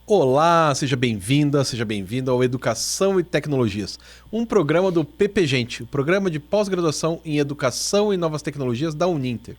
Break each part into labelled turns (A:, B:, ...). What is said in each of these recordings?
A: Olá, seja bem-vinda, seja bem-vindo ao Educação e Tecnologias, um programa do PPGente, o programa de pós-graduação em Educação e Novas Tecnologias da Uninter.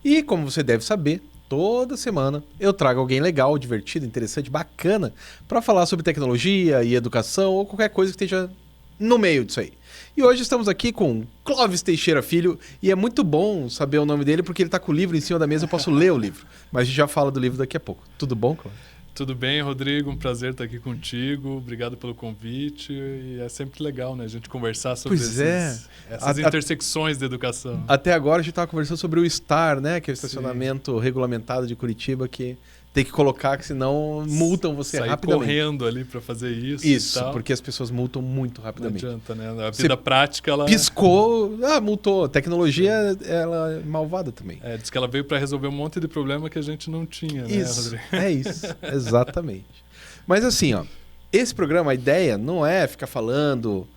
A: E, como você deve saber, toda semana eu trago alguém legal, divertido, interessante, bacana, para falar sobre tecnologia e educação ou qualquer coisa que esteja no meio disso aí. E hoje estamos aqui com Clóvis Teixeira Filho, e é muito bom saber o nome dele porque ele está com o livro em cima da mesa, eu posso ler o livro, mas a gente já fala do livro daqui a pouco. Tudo bom, Clóvis?
B: Tudo bem, Rodrigo? Um prazer estar aqui contigo. Obrigado pelo convite. E é sempre legal, né? A gente conversar sobre essas intersecções da educação.
A: Até agora a gente estava conversando sobre o STAR, né? Que é o estacionamento regulamentado de Curitiba, que tem que colocar, que senão multam você rapidamente.
B: Correndo ali para fazer isso.
A: Isso,
B: e tal.
A: Porque as pessoas multam muito rapidamente.
B: Não adianta, né? A vida prática, ela...
A: Piscou, multou. A tecnologia, ela é malvada também.
B: Diz que ela veio para resolver um monte de problema que a gente não tinha, né,
A: isso,
B: Rodrigo?
A: É isso, exatamente. Mas assim, ó, esse programa, a ideia não é ficar falando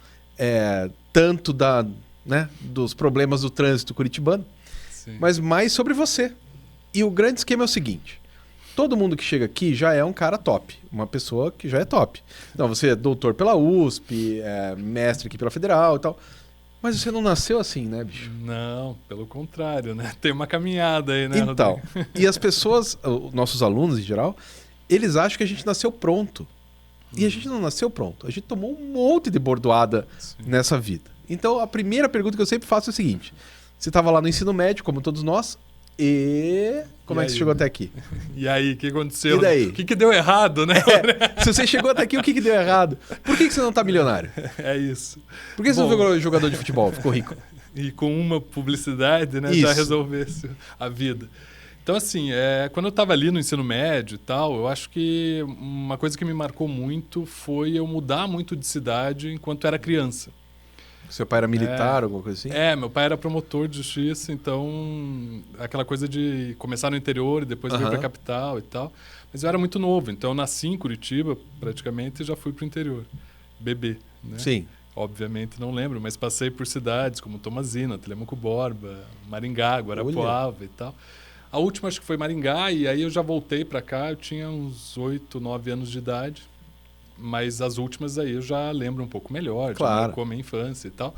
A: tanto dos problemas do trânsito curitibano, mas mais sobre você. E o grande esquema é o seguinte: todo mundo que chega aqui já é um cara top, uma pessoa que já é top. Então, você é doutor pela USP, mestre aqui pela Federal e tal. Mas você não nasceu assim, né, bicho?
B: Não, pelo contrário, né? Tem uma caminhada aí, né,
A: então,
B: Rodrigo?
A: E as pessoas, nossos alunos em geral, eles acham que a gente nasceu pronto. E a gente não nasceu pronto. A gente tomou um monte de bordoada nessa vida. Então, a primeira pergunta que eu sempre faço é o seguinte: você estava lá no ensino médio, como todos nós, e como é que você chegou até aqui?
B: E aí, o que aconteceu?
A: E daí?
B: O que deu errado, né?
A: Se você chegou até aqui, o que deu errado? Por que você não tá milionário?
B: É isso.
A: Por que você não virou jogador de futebol? Ficou rico?
B: E com uma publicidade, né, já resolvesse a vida. Então, assim, quando eu estava ali no ensino médio e tal, eu acho que uma coisa que me marcou muito foi eu mudar muito de cidade enquanto era criança.
A: Seu pai era militar, alguma coisa assim?
B: Meu pai era promotor de justiça, então aquela coisa de começar no interior e depois vir para a capital e tal. Mas eu era muito novo, então eu nasci em Curitiba praticamente e já fui para o interior, bebê, né?
A: Sim.
B: Obviamente não lembro, mas passei por cidades como Tomazina, Telemaco Borba, Maringá, Guarapuava e tal. A última acho que foi Maringá, e aí eu já voltei para cá, eu tinha uns 8, 9 anos de idade. Mas as últimas aí eu já lembro um pouco melhor, já marcou a minha infância e tal.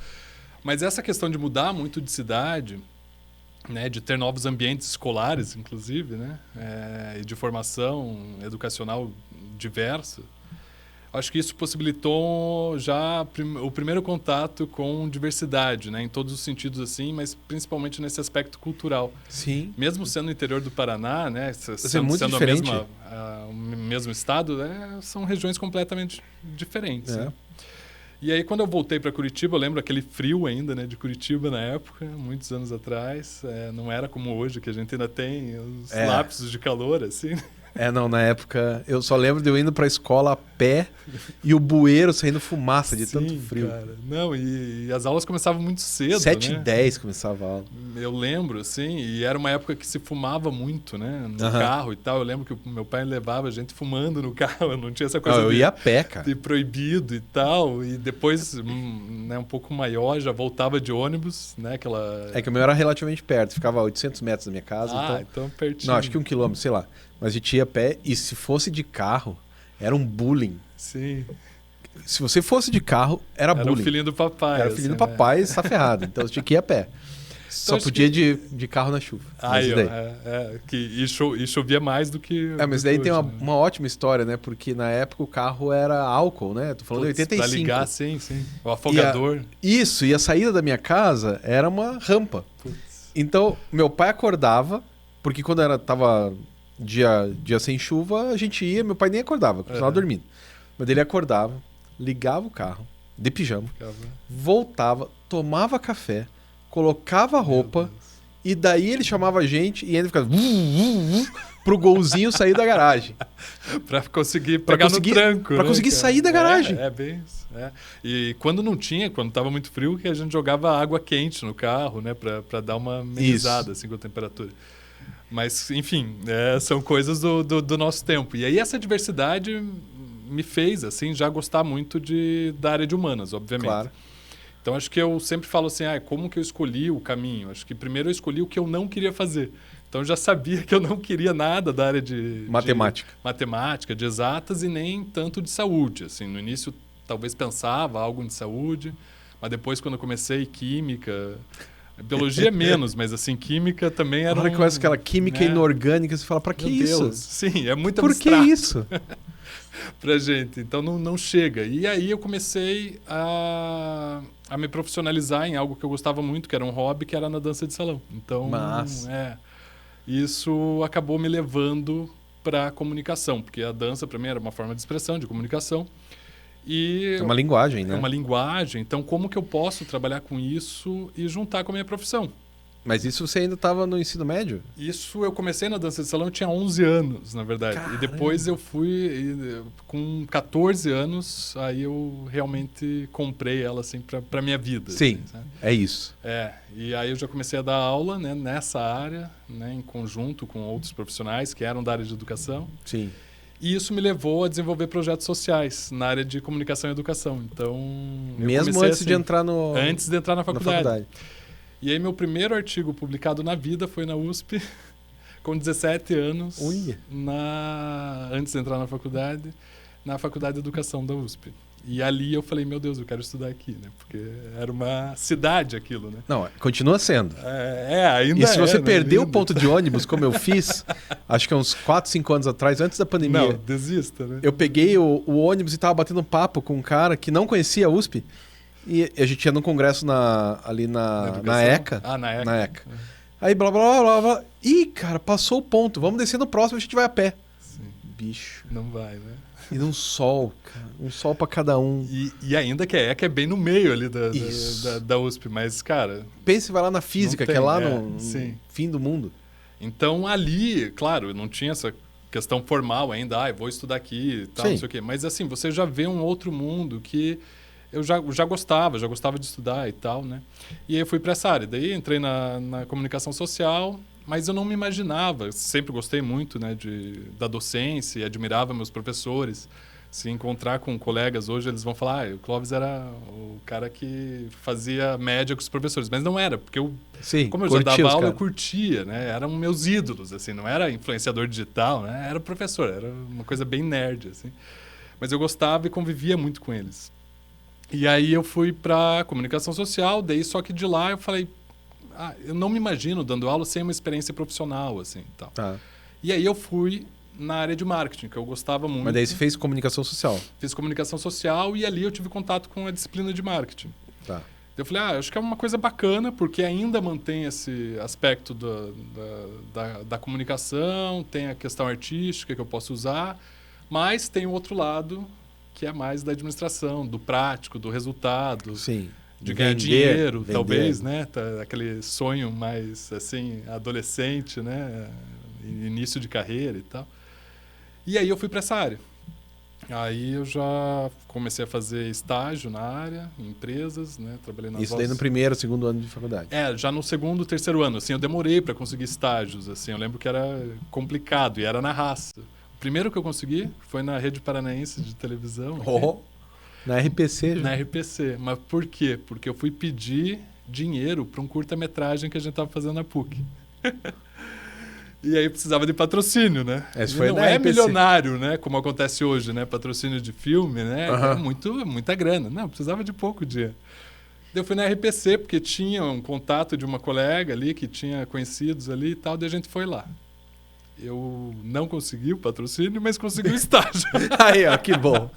B: Mas essa questão de mudar muito de cidade, né, de ter novos ambientes escolares, inclusive, né, e de formação educacional diversa, acho que isso possibilitou já o primeiro contato com diversidade, né, em todos os sentidos assim, mas principalmente nesse aspecto cultural.
A: Sim.
B: Mesmo sendo no interior do Paraná, né,
A: sendo diferente.
B: o mesmo estado, né, são regiões completamente diferentes. Né? E aí, quando eu voltei para Curitiba, eu lembro aquele frio ainda, né, de Curitiba na época, muitos anos atrás. Não era como hoje, que a gente ainda tem os lapsos de calor, assim.
A: Não, na época, eu só lembro de eu indo pra escola a pé e o bueiro saindo fumaça de tanto frio.
B: Cara. Não, e as aulas começavam muito cedo,
A: 7h10 começava a aula.
B: Eu lembro, assim, e era uma época que se fumava muito, né, no carro e tal. Eu lembro que o meu pai levava a gente fumando no carro, não tinha essa coisa
A: eu ia a pé, cara.
B: De proibido e tal. E depois, né, um pouco maior, já voltava de ônibus, né, aquela...
A: que o meu era relativamente perto, ficava a 800 metros da minha casa.
B: Então pertinho.
A: Não, acho que 1 quilômetro, sei lá. Mas a gente ia a pé, e se fosse de carro, era um bullying.
B: Sim.
A: Se você fosse de carro, era bullying.
B: Era o filhinho do papai.
A: Era o filhinho do papai, está ferrado. Então você tinha que ir a pé. Só podia de carro na chuva.
B: E chovia mais do que...
A: mas daí tem uma ótima história, né? Porque na época o carro era álcool, né? Tô falando de 85.
B: Pra ligar, sim. O afogador.
A: Isso, e a saída da minha casa era uma rampa. Então, meu pai acordava, porque quando tava... Dia sem chuva, a gente ia, meu pai nem acordava, continuava dormindo. Mas ele acordava, ligava o carro, de pijama, voltava, tomava café, colocava a roupa, e daí ele chamava a gente e ainda ficava pro golzinho sair da garagem.
B: Pra conseguir pegar no tranco.
A: Pra conseguir sair da garagem.
B: Bem isso. E quando não tinha, quando tava muito frio, que a gente jogava água quente no carro, né, pra dar uma amenizada assim, com a temperatura. Mas, enfim, são coisas do nosso tempo. E aí essa diversidade me fez, assim, já gostar muito da área de humanas, obviamente.
A: Claro.
B: Então, acho que eu sempre falo assim, como que eu escolhi o caminho? Acho que primeiro eu escolhi o que eu não queria fazer. Então eu já sabia que eu não queria nada da área de
A: matemática,
B: de exatas e nem tanto de saúde. Assim, no início talvez pensava algo de saúde, mas depois quando eu comecei química, biologia menos, mas assim, química também era
A: hora que começa aquela química inorgânica, você fala, pra que isso?
B: Deus. Sim, é muito
A: Por
B: abstrato.
A: Que isso?
B: Pra gente, então não chega. E aí eu comecei a me profissionalizar em algo que eu gostava muito, que era um hobby, que era na dança de salão. Então, isso acabou me levando para comunicação, porque a dança para mim era uma forma de expressão, de comunicação. E
A: é uma linguagem, né?
B: É uma linguagem. Então, como que eu posso trabalhar com isso e juntar com a minha profissão?
A: Mas isso você ainda estava no ensino médio?
B: Isso eu comecei na dança de salão, eu tinha 11 anos, na verdade.
A: Caramba.
B: E depois eu fui, com 14 anos, aí eu realmente comprei ela assim para minha vida.
A: Sim,
B: assim,
A: é isso.
B: E aí eu já comecei a dar aula, né, nessa área, né, em conjunto com outros profissionais que eram da área de educação.
A: Sim.
B: E isso me levou a desenvolver projetos sociais na área de comunicação e educação. Então,
A: mesmo antes de entrar
B: antes de entrar na faculdade. E aí meu primeiro artigo publicado na vida foi na USP, com 17 anos, antes de entrar na Faculdade de Educação da USP. E ali eu falei, meu Deus, eu quero estudar aqui, né? Porque era uma cidade aquilo, né?
A: Não, continua sendo.
B: Ainda
A: E se você
B: né?
A: perdeu o ponto de ônibus, como eu fiz, acho que uns 4, 5 anos atrás, antes da pandemia.
B: Não, desista, né?
A: Eu peguei o ônibus e tava batendo um papo com um cara que não conhecia a USP. E a gente ia num congresso ali na ECA.
B: Na ECA.
A: Aí blá, blá, blá, blá. Ih, cara, passou o ponto. Vamos descer no próximo, a gente vai a pé.
B: Sim.
A: Bicho.
B: Não vai, né?
A: E num sol, cara. Um sol pra cada um.
B: E ainda que a ECA é bem no meio ali da USP. Mas, cara...
A: Pense, vai lá na física, que é lá no fim do mundo.
B: Então, ali, claro, não tinha essa questão formal ainda. Eu vou estudar aqui e tal, não sei o quê. Mas, assim, você já vê um outro mundo que... eu já gostava de estudar e tal, né? E aí eu fui para essa área. Daí entrei na comunicação social, mas eu não me imaginava. Sempre gostei muito, né, da docência e admirava meus professores. Se encontrar com colegas hoje, eles vão falar, o Clóvis era o cara que fazia média com os professores. Mas não era, porque como eu já dava aula, eu curtia, né? Eram meus ídolos, assim, não era influenciador digital, né? Era professor, era uma coisa bem nerd, assim. Mas eu gostava e convivia muito com eles. E aí eu fui para comunicação social, daí só que de lá eu falei, eu não me imagino dando aula sem uma experiência profissional, assim, tal.
A: Tá.
B: E aí eu fui na área de marketing, que eu gostava muito.
A: Mas daí você fez comunicação social? Fiz
B: comunicação social e ali eu tive contato com a disciplina de marketing.
A: Tá.
B: Eu falei, acho que é uma coisa bacana, porque ainda mantém esse aspecto da comunicação, tem a questão artística que eu posso usar, mas tem o outro lado, que é mais da administração, do prático, do resultado.
A: Sim.
B: De ganhar dinheiro, talvez, né? Aquele sonho mais, assim, adolescente, né? Início de carreira e tal. E aí eu fui para essa área. Aí eu já comecei a fazer estágio na área, em empresas, né? Trabalhei nas
A: Isso daí no primeiro, segundo ano de faculdade?
B: Já no segundo, terceiro ano. Assim, eu demorei para conseguir estágios, assim. Eu lembro que era complicado e era na raça. O primeiro que eu consegui foi na Rede Paranaense de televisão.
A: Na RPC, já?
B: Na RPC. Mas por quê? Porque eu fui pedir dinheiro para um curta-metragem que a gente estava fazendo na PUC. E aí precisava de patrocínio, né? Não é milionário, né? Como acontece hoje, né? Patrocínio de filme, né? É muita grana. Não, precisava de pouco dinheiro. Eu fui na RPC porque tinha um contato de uma colega ali que tinha conhecidos ali e tal, daí a gente foi lá. Eu não consegui o patrocínio, mas consegui o estágio.
A: Aí, ó, que bom.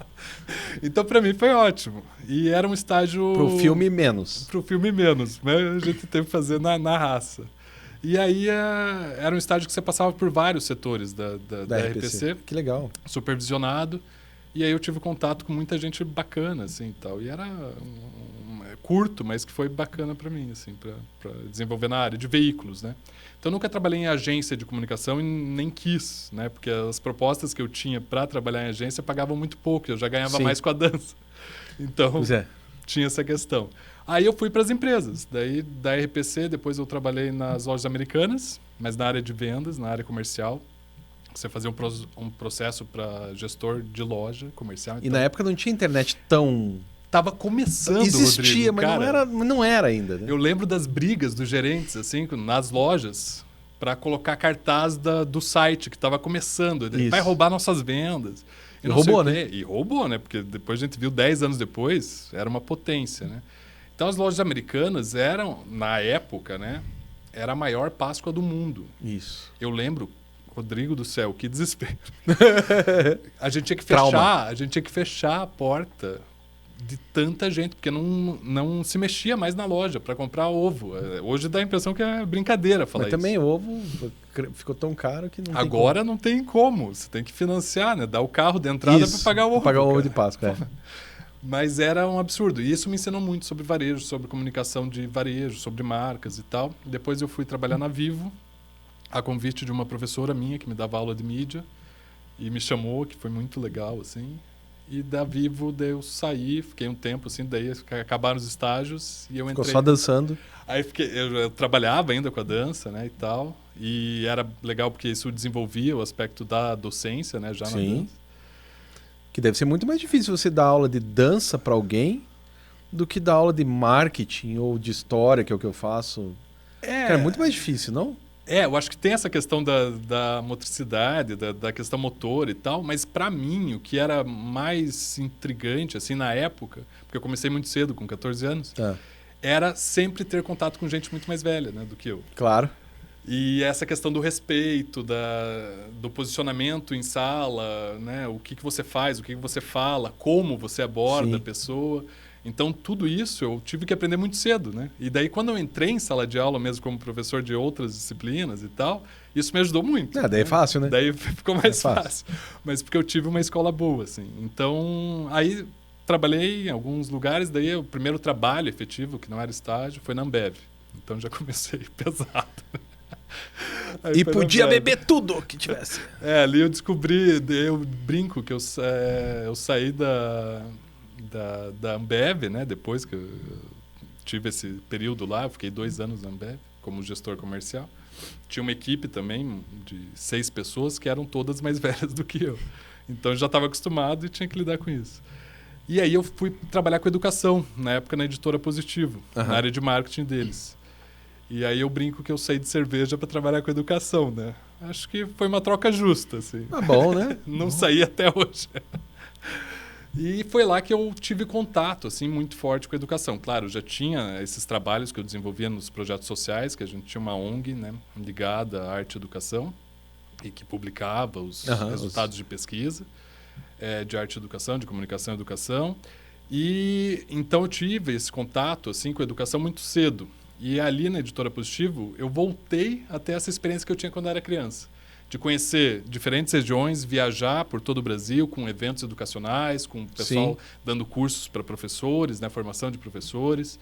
B: Então, para mim, foi ótimo. E era um estágio...
A: Pro filme menos.
B: Pro filme menos, né? A gente teve que fazer na raça. E aí, era um estágio que você passava por vários setores da RPC.
A: Que legal.
B: Supervisionado. E aí eu tive contato com muita gente bacana, assim, tal. E era curto, mas que foi bacana para mim, assim, para desenvolver na área de veículos, né? Então, eu nunca trabalhei em agência de comunicação e nem quis, né? Porque as propostas que eu tinha para trabalhar em agência pagavam muito pouco, eu já ganhava mais com a dança. Então, tinha essa questão. Aí eu fui para as empresas. Daí, da RPC, depois eu trabalhei nas lojas americanas, mas na área de vendas, na área comercial. Você fazia um processo para gestor de loja comercial.
A: E na época não tinha internet tão...
B: Tava começando,
A: existia,
B: Rodrigo,
A: mas não era ainda, né?
B: Eu lembro das brigas dos gerentes, assim, nas lojas, para colocar cartaz do site que estava começando. Ele
A: Isso.
B: vai roubar nossas vendas.
A: E roubou, né?
B: E roubou, né? Porque depois a gente viu 10 anos depois, era uma potência, né? Então as lojas americanas eram, na época, né? Era a maior Páscoa do mundo.
A: Isso.
B: Eu lembro, Rodrigo do céu, que desespero. A gente tinha que fechar a porta de tanta gente, porque não se mexia mais na loja para comprar ovo. Hoje dá a impressão que é brincadeira falar
A: Mas
B: isso.
A: também o ovo ficou tão caro que não
B: Agora não tem como. Você tem que financiar, né? Dar o carro de entrada para pagar o ovo.
A: Pra pagar o ovo
B: cara.
A: de Páscoa, é.
B: Mas era um absurdo. E isso me ensinou muito sobre varejo, sobre comunicação de varejo, sobre marcas e tal. Depois eu fui trabalhar na Vivo, a convite de uma professora minha que me dava aula de mídia e me chamou, que foi muito legal, assim. E da Vivo, daí eu saí, fiquei um tempo, assim, daí acabaram os estágios e eu entrei.
A: Ficou só dançando.
B: Aí eu trabalhava ainda com a dança, né, e tal. E era legal porque isso desenvolvia o aspecto da docência, né, já na dança.
A: Que deve ser muito mais difícil você dar aula de dança para alguém do que dar aula de marketing ou de história, que é o que eu faço. Cara, é muito mais difícil, não?
B: Eu acho que tem essa questão da motricidade, da questão motor e tal, mas para mim o que era mais intrigante assim na época, porque eu comecei muito cedo, com 14 anos, era sempre ter contato com gente muito mais velha, né, do que eu.
A: Claro.
B: E essa questão do respeito, do posicionamento em sala, né, o que você faz, o que você fala, como você aborda a pessoa. Então, tudo isso eu tive que aprender muito cedo, né? E daí, quando eu entrei em sala de aula, mesmo como professor de outras disciplinas e tal, isso me ajudou muito.
A: Daí é fácil, né?
B: Daí ficou mais fácil. Mas porque eu tive uma escola boa, assim. Então, aí trabalhei em alguns lugares. Daí, o primeiro trabalho efetivo, que não era estágio, foi na Ambev. Então, já comecei pesado.
A: E podia beber tudo que tivesse.
B: Ali eu descobri, eu brinco que eu saí da Ambev, né? Depois que eu tive esse período lá, eu fiquei 2 anos na Ambev como gestor comercial. Tinha uma equipe também de 6 pessoas que eram todas mais velhas do que eu. Então eu já estava acostumado e tinha que lidar com isso. E aí eu fui trabalhar com educação, na época na Editora Positivo, na área de marketing deles. E aí eu brinco que eu saí de cerveja para trabalhar com educação, né? Acho que foi uma troca justa, assim.
A: Tá bom, né?
B: Não saí até hoje. E foi lá que eu tive contato, assim, muito forte com a educação. Claro, já tinha esses trabalhos que eu desenvolvia nos projetos sociais, que a gente tinha uma ONG, né, ligada à arte e educação, e que publicava os resultados de pesquisa de arte e educação, de comunicação e educação. E então eu tive esse contato, assim, com a educação muito cedo. E ali na Editora Positivo, eu voltei até essa experiência que eu tinha quando eu era criança. De conhecer diferentes regiões, viajar por todo o Brasil com eventos educacionais, com o pessoal dando cursos para professores, né, formação de professores.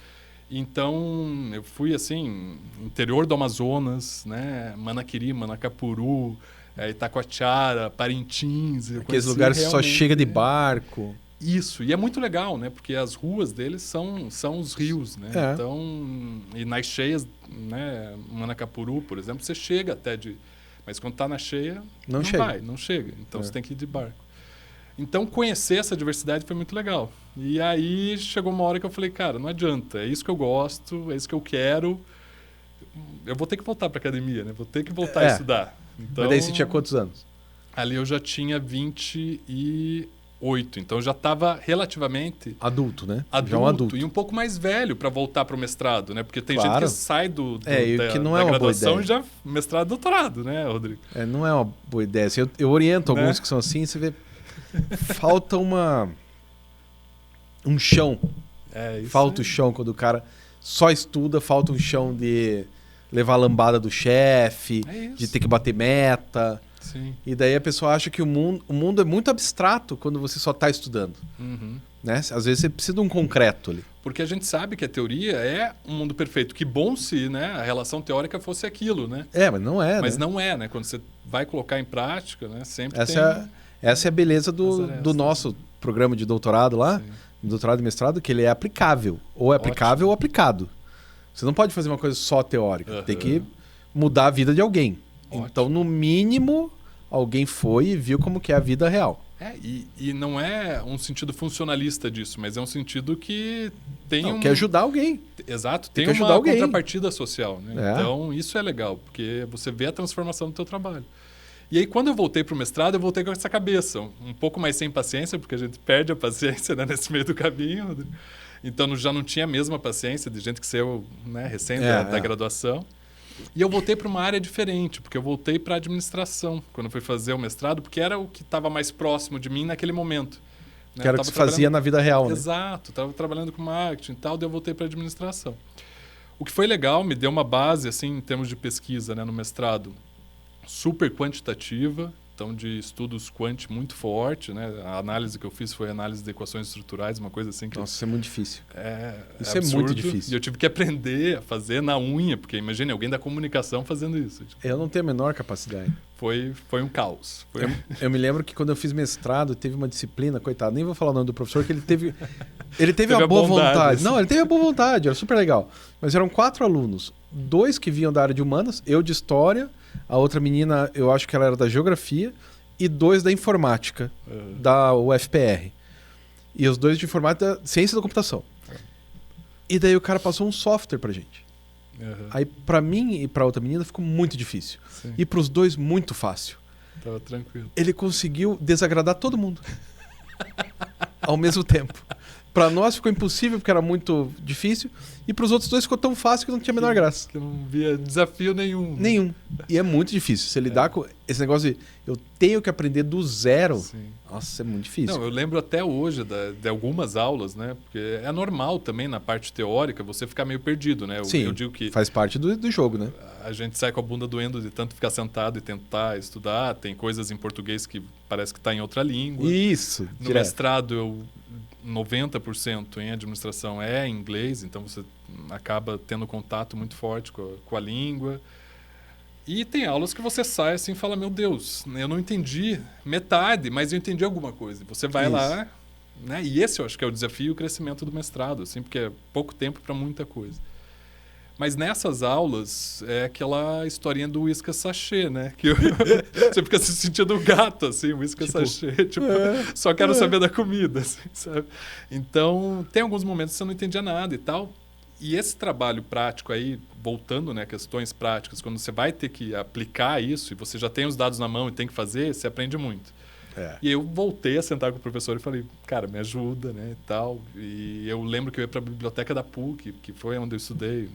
B: Então, eu fui, assim, interior do Amazonas, né, Manaquiri, Manacapuru, Itacoatiara, Parintins.
A: Aqueles lugares que só chega de barco.
B: Isso, e é muito legal, né? Porque as ruas deles são os rios, né? Então, e nas cheias, né, Manacapuru, por exemplo, você chega até de... Mas quando está na cheia, não chega. Então você tem que ir de barco. Então conhecer essa diversidade foi muito legal. E aí chegou uma hora que eu falei, cara, não adianta, é isso que eu gosto, é isso que eu quero. Eu vou ter que voltar para a academia, né? Vou ter que voltar a estudar. Então,
A: mas daí você tinha quantos anos?
B: Ali eu já tinha 28, então eu já estava relativamente...
A: Adulto, né?
B: Adulto,
A: já um adulto.
B: E um pouco mais velho para voltar para o mestrado, né? Porque tem gente que sai
A: que não é uma
B: graduação
A: boa
B: e já mestrado e doutorado, né, Rodrigo?
A: Não é uma boa ideia. Assim, eu oriento alguns que são assim, você vê... Falta um chão. Falta o chão quando o cara só estuda, falta um chão de levar a lambada do chefe, de ter que bater meta...
B: Sim.
A: E daí a pessoa acha que o mundo é muito abstrato quando você só está estudando. Né? Às vezes você precisa de um concreto ali.
B: Porque a gente sabe que a teoria é um mundo perfeito. Que bom se, né, a relação teórica fosse aquilo, né?
A: Mas não é,
B: Mas não é, né? Quando você vai colocar em prática, né, sempre
A: essa é a beleza do nosso programa de doutorado lá, doutorado e mestrado, que ele é aplicável. Ou é aplicável ou aplicado. Você não pode fazer uma coisa só teórica. Tem que mudar a vida de alguém. Então, no mínimo, alguém foi e viu como que é a vida real.
B: E não é um sentido funcionalista disso, mas é um sentido que tem
A: quer ajudar alguém.
B: Exato,
A: tem
B: uma
A: ajudar alguém.
B: contrapartida social, né? Então, isso é legal, porque você vê a transformação do teu trabalho. E aí, quando eu voltei para o mestrado, eu voltei com essa cabeça, um pouco mais sem paciência, porque a gente perde a paciência, né, nesse meio do caminho. Então, já não tinha a mesma paciência de gente que saiu, né, recém da graduação. E eu voltei para uma área diferente, porque eu voltei para a administração, quando eu fui fazer o mestrado, porque era o que estava mais próximo de mim naquele momento. Né?
A: Que era o que se fazia na vida real, né?
B: Exato, estava trabalhando com marketing e tal, daí eu voltei para a administração. O que foi legal, me deu uma base, assim, em termos de pesquisa, né, no mestrado, super quantitativa, então de estudos quant muito forte, né? A análise que eu fiz foi análise de equações estruturais, uma coisa assim que...
A: Nossa, isso é muito difícil.
B: Isso é muito difícil. E eu tive que aprender a fazer na unha, porque imagine alguém da comunicação fazendo isso.
A: Eu não tenho a menor capacidade.
B: Foi um caos.
A: Eu me lembro que quando eu fiz mestrado, teve uma disciplina, coitado, nem vou falar o nome do professor, que ele teve uma boa vontade. Não, ele teve a boa vontade, era super legal. Mas eram 4 alunos, 2 que vinham da área de humanas, eu de história, a outra menina, eu acho que ela era da geografia, e 2 da informática, da UFPR. E os 2 de informática, ciência da computação. E daí o cara passou um software pra gente. Aí pra mim e pra outra menina ficou muito difícil.
B: Sim.
A: E pros 2 muito fácil.
B: Tava tranquilo.
A: Ele conseguiu desagradar todo mundo. Ao mesmo tempo. Pra nós ficou impossível porque era muito difícil. E pros outros 2 ficou tão fácil que não tinha a menor graça.
B: Que não via desafio nenhum.
A: Nenhum. E é muito difícil. Você lidar com esse negócio de eu tenho que aprender do zero.
B: Sim.
A: Nossa, é muito difícil.
B: Não, eu lembro até hoje de algumas aulas, né? Porque é normal também na parte teórica você ficar meio perdido, né?
A: Sim,
B: eu digo que
A: faz parte do jogo, né?
B: a gente sai com a bunda doendo de tanto ficar sentado e tentar estudar. Tem coisas em português que parece que está em outra língua.
A: Isso.
B: No mestrado, 90% em administração é em inglês, então você acaba tendo contato muito forte com a língua. E tem aulas que você sai assim e fala, meu Deus, eu não entendi metade, mas eu entendi alguma coisa. Você vai lá, né? E esse eu acho que é o desafio e o crescimento do mestrado, assim, porque é pouco tempo para muita coisa. Mas nessas aulas é aquela historinha do uísque sachê, né? Que você fica se sentindo gato, assim, uísque sachê. Tipo, só quero saber da comida, assim, sabe? Então, tem alguns momentos que você não entendia nada e tal. E esse trabalho prático aí, voltando, né, questões práticas, quando você vai ter que aplicar isso e você já tem os dados na mão e tem que fazer, você aprende muito. E eu voltei a sentar com o professor e falei, cara, me ajuda, né, e tal. E eu lembro que eu ia para a biblioteca da PUC, que foi onde eu estudei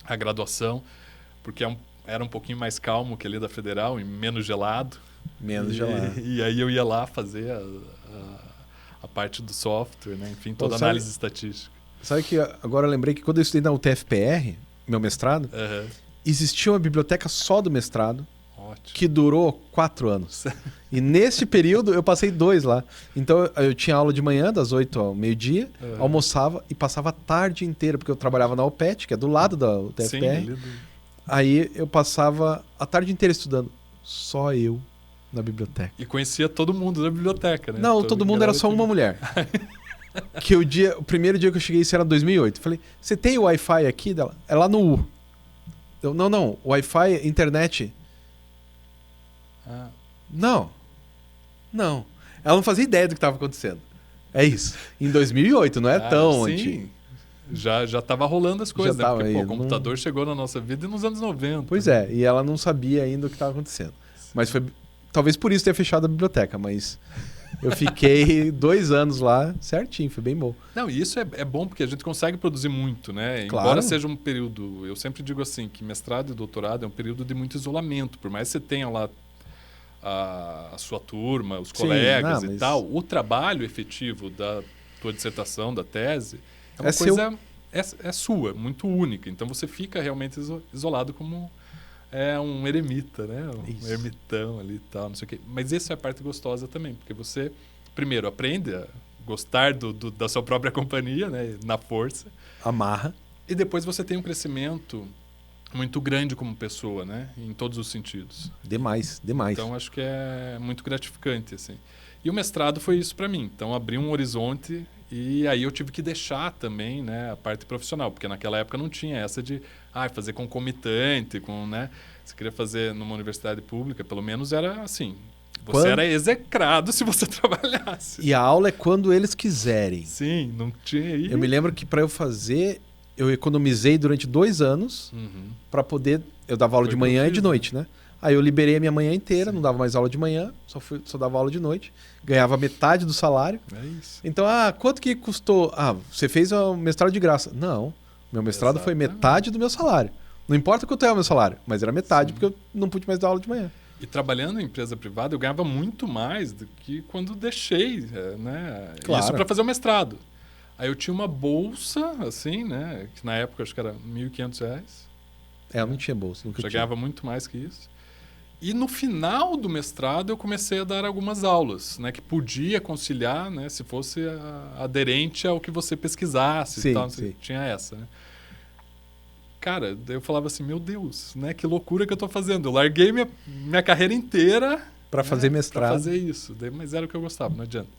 B: a graduação, porque era um pouquinho mais calmo que ali da Federal e menos gelado.
A: Gelado.
B: E aí eu ia lá fazer a parte do software, né, enfim, toda a análise estatística.
A: Sabe que agora eu lembrei que quando eu estudei na UTFPR, meu mestrado, existia uma biblioteca só do mestrado.
B: Ótimo.
A: Que durou 4 anos. E nesse período eu passei 2 lá. Então eu tinha aula de manhã, das 8 ao meio-dia, almoçava e passava a tarde inteira, porque eu trabalhava na UPET, que é do lado da UTFPR. Sim, aí eu passava a tarde inteira estudando. Só eu na biblioteca.
B: E conhecia todo mundo da biblioteca, né?
A: Não, todo mundo era só uma mulher. Que o primeiro dia que eu cheguei, isso era 2008. Falei, você tem o Wi-Fi aqui dela? É lá no U. Eu, não, Wi-Fi, internet. Não. Ela não fazia ideia do que estava acontecendo. É isso. Em 2008, não é tão antigo.
B: Já estava rolando as coisas, né? Porque
A: aí,
B: o computador chegou na nossa vida nos anos 90.
A: Pois é, e ela não sabia ainda o que estava acontecendo. Mas foi talvez por isso ter fechado a biblioteca, mas eu fiquei 2 anos lá certinho, foi bem bom.
B: Não, e isso é bom porque a gente consegue produzir muito, né?
A: Claro.
B: Embora seja um período, eu sempre digo assim, que mestrado e doutorado é um período de muito isolamento, por mais que você tenha lá a sua turma, os colegas e tal, o trabalho efetivo da tua dissertação, da tese, é uma coisa sua, muito única. Então você fica realmente isolado como um eremita, né? Um ermitão ali e tal, não sei o quê. Mas essa é a parte gostosa também, porque você, primeiro, aprende a gostar da sua própria companhia, né? Na força.
A: Amarra.
B: E depois você tem um crescimento muito grande como pessoa, né? Em todos os sentidos.
A: Demais.
B: Então, acho que é muito gratificante, assim. E o mestrado foi isso para mim. Então, abriu um horizonte e aí eu tive que deixar também, né, a parte profissional, porque naquela época não tinha essa de fazer concomitante, né? Se queria fazer numa universidade pública, pelo menos era assim, Você era execrado se você trabalhasse.
A: E a aula é quando eles quiserem.
B: Sim, não tinha aí.
A: Eu me lembro que para eu fazer, eu economizei durante 2 anos para poder... Eu dava aula de manhã e de noite, né? Aí eu liberei a minha manhã inteira, não dava mais aula de manhã, só dava aula de noite. Ganhava metade do salário.
B: É isso.
A: Então, quanto que custou? Você fez o mestrado de graça. Não, meu mestrado foi metade do meu salário. Não importa quanto é o meu salário, mas era metade, porque eu não pude mais dar aula de manhã.
B: E trabalhando em empresa privada, eu ganhava muito mais do que quando deixei, né?
A: Claro.
B: Isso para fazer o mestrado. Aí eu tinha uma bolsa, assim, né? Que na época acho que era R$ 1.500.
A: Eu não tinha bolsa, nunca
B: Já
A: tinha.
B: ganhava muito mais que isso. E no final do mestrado eu comecei a dar algumas aulas, né? Que podia conciliar, né? Se fosse aderente ao que você pesquisasse
A: Sim,
B: e tal.
A: sim.
B: Tinha essa, né? Cara, daí eu falava assim, meu Deus, né? Que loucura que eu tô fazendo. Eu larguei minha carreira inteira
A: Para fazer mestrado.
B: Para fazer isso. Mas era o que eu gostava, não adianta.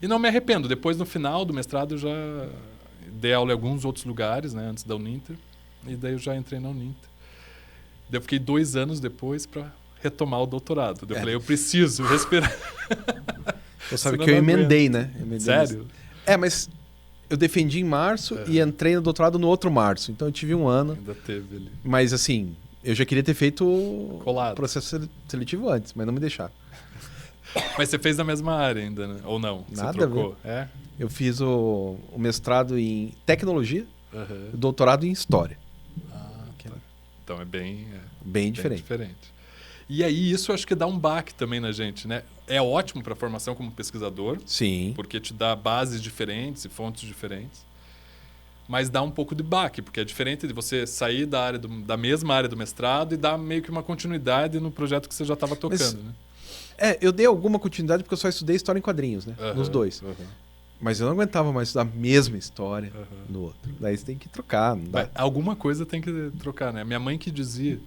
B: E não me arrependo. Depois, no final do mestrado, eu já dei aula em alguns outros lugares, né? Antes da Uninter. E daí eu já entrei na Uninter. Daí eu fiquei 2 anos depois para retomar o doutorado. Daí eu falei, eu preciso respirar.
A: Você sabe que eu emendei, né?
B: Sério?
A: Mas eu defendi em março e entrei no doutorado no outro março. Então eu tive 1 ano.
B: Ainda teve ali.
A: Mas assim, eu já queria ter feito
B: Colado.
A: o processo seletivo antes, mas não me deixaram.
B: Mas você fez na mesma área ainda, né? Ou não?
A: Nada
B: você trocou?
A: a ver. Eu fiz o mestrado em tecnologia e o doutorado em história.
B: Tá. Então é bem
A: diferente.
B: E aí isso eu acho que dá um baque também na gente, né? É ótimo para a formação como pesquisador.
A: Sim.
B: Porque te dá bases diferentes e fontes diferentes. Mas dá um pouco de baque, porque é diferente de você sair da mesma área do mestrado e dar meio que uma continuidade no projeto que você já estava tocando, né?
A: Eu dei alguma continuidade porque eu só estudei história em quadrinhos, né? Nos dois. Mas eu não aguentava mais estudar a mesma história no outro. Daí você tem que trocar. Não dá.
B: Alguma coisa tem que trocar, né? Minha mãe que dizia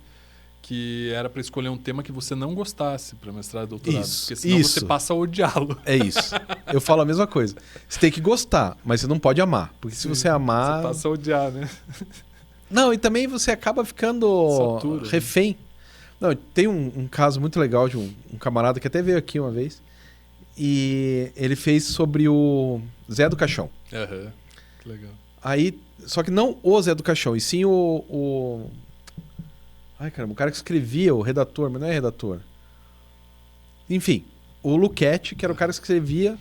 B: que era para escolher um tema que você não gostasse para mestrado e doutorado. Porque senão você passa a odiá-lo.
A: É isso. Eu falo a mesma coisa. Você tem que gostar, mas você não pode amar. Porque se você amar...
B: Você passa a odiar, né?
A: Não, e também você acaba ficando refém. Não, tem um caso muito legal de um camarada que até veio aqui uma vez. E ele fez sobre o Zé do Caixão.
B: Que legal.
A: Aí, só que não o Zé do Caixão, e sim o... Ai, caramba, o cara que escrevia, o redator, mas não é redator. Enfim, o Luquete, que era o cara que escrevia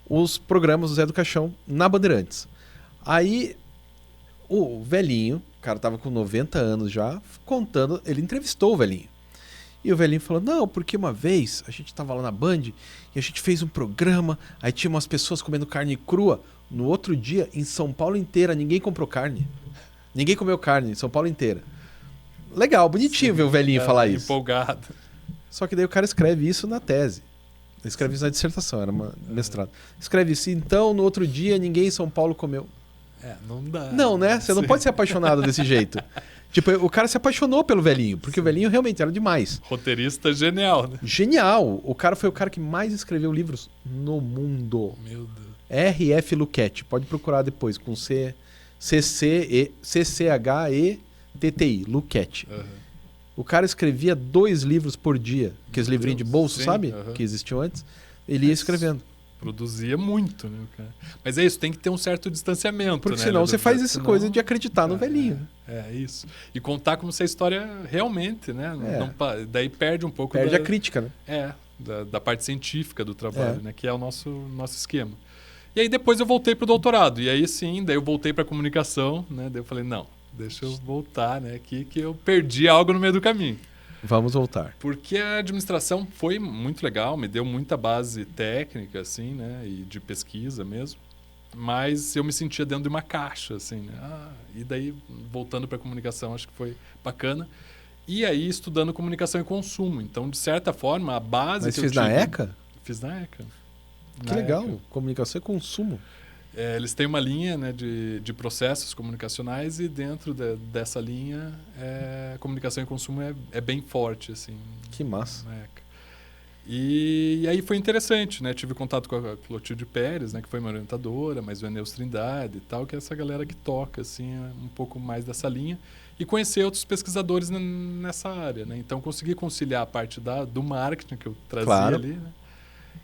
A: os programas do Zé do Caixão na Bandeirantes. Aí, o velhinho, o cara tava com 90 anos já, contando, ele entrevistou o velhinho. E o velhinho falou, não, porque uma vez a gente tava lá na Band e a gente fez um programa, aí tinha umas pessoas comendo carne crua. No outro dia, em São Paulo inteira, ninguém comprou carne. Ninguém comeu carne, em São Paulo inteira. Legal, bonitinho ver o velhinho falar isso.
B: Empolgado.
A: Só que daí o cara escreve isso na tese. Ele escreve isso na dissertação, era mestrado. Escreve isso, então no outro dia ninguém em São Paulo comeu.
B: Não dá.
A: Não, né? Você não pode ser apaixonado desse jeito. Tipo, o cara se apaixonou pelo velhinho, porque o velhinho realmente era demais.
B: Roteirista genial, né?
A: Genial! O cara foi o cara que mais escreveu livros no mundo.
B: Meu Deus.
A: R.F. Luquete, pode procurar depois, com C-C-H-E-T-T-I, Luquete. O cara escrevia 2 livros por dia, aqueles livrinhos de bolso, sabe? Que existiam antes. Ele ia escrevendo.
B: Produzia muito, né, cara? Mas é isso, tem que ter um certo distanciamento,
A: porque
B: né?
A: Senão você faz essa coisa de acreditar no velhinho.
B: É isso. E contar como se a história realmente, né? Daí perde um pouco...
A: Perde a crítica, né?
B: Da parte científica do trabalho, né? Que é o nosso esquema. E aí depois eu voltei para o doutorado. E aí sim, daí eu voltei para a comunicação, né? Daí eu falei, não, deixa eu voltar, né? Aqui que eu perdi algo no meio do caminho.
A: Vamos voltar.
B: Porque a administração foi muito legal, me deu muita base técnica, assim, né? E de pesquisa mesmo. Mas eu me sentia dentro de uma caixa, assim, né? E daí, voltando para a comunicação, acho que foi bacana. E aí, estudando comunicação e consumo. Então, de certa forma, a base...
A: Mas fez na ECA?
B: Fiz na ECA.
A: Que legal. Comunicação e consumo.
B: Eles têm uma linha, né, de processos comunicacionais e dentro dessa linha comunicação e consumo é bem forte, assim.
A: Que massa.
B: Na ECA. E aí foi interessante, né? Tive contato com a Clotilde Pérez, né? Que foi minha orientadora, mas o Eneus Trindade e tal, que é essa galera que toca, assim, um pouco mais dessa linha. E conhecer outros pesquisadores nessa área, né? Então, consegui conciliar a parte do marketing que eu trazia ali, né?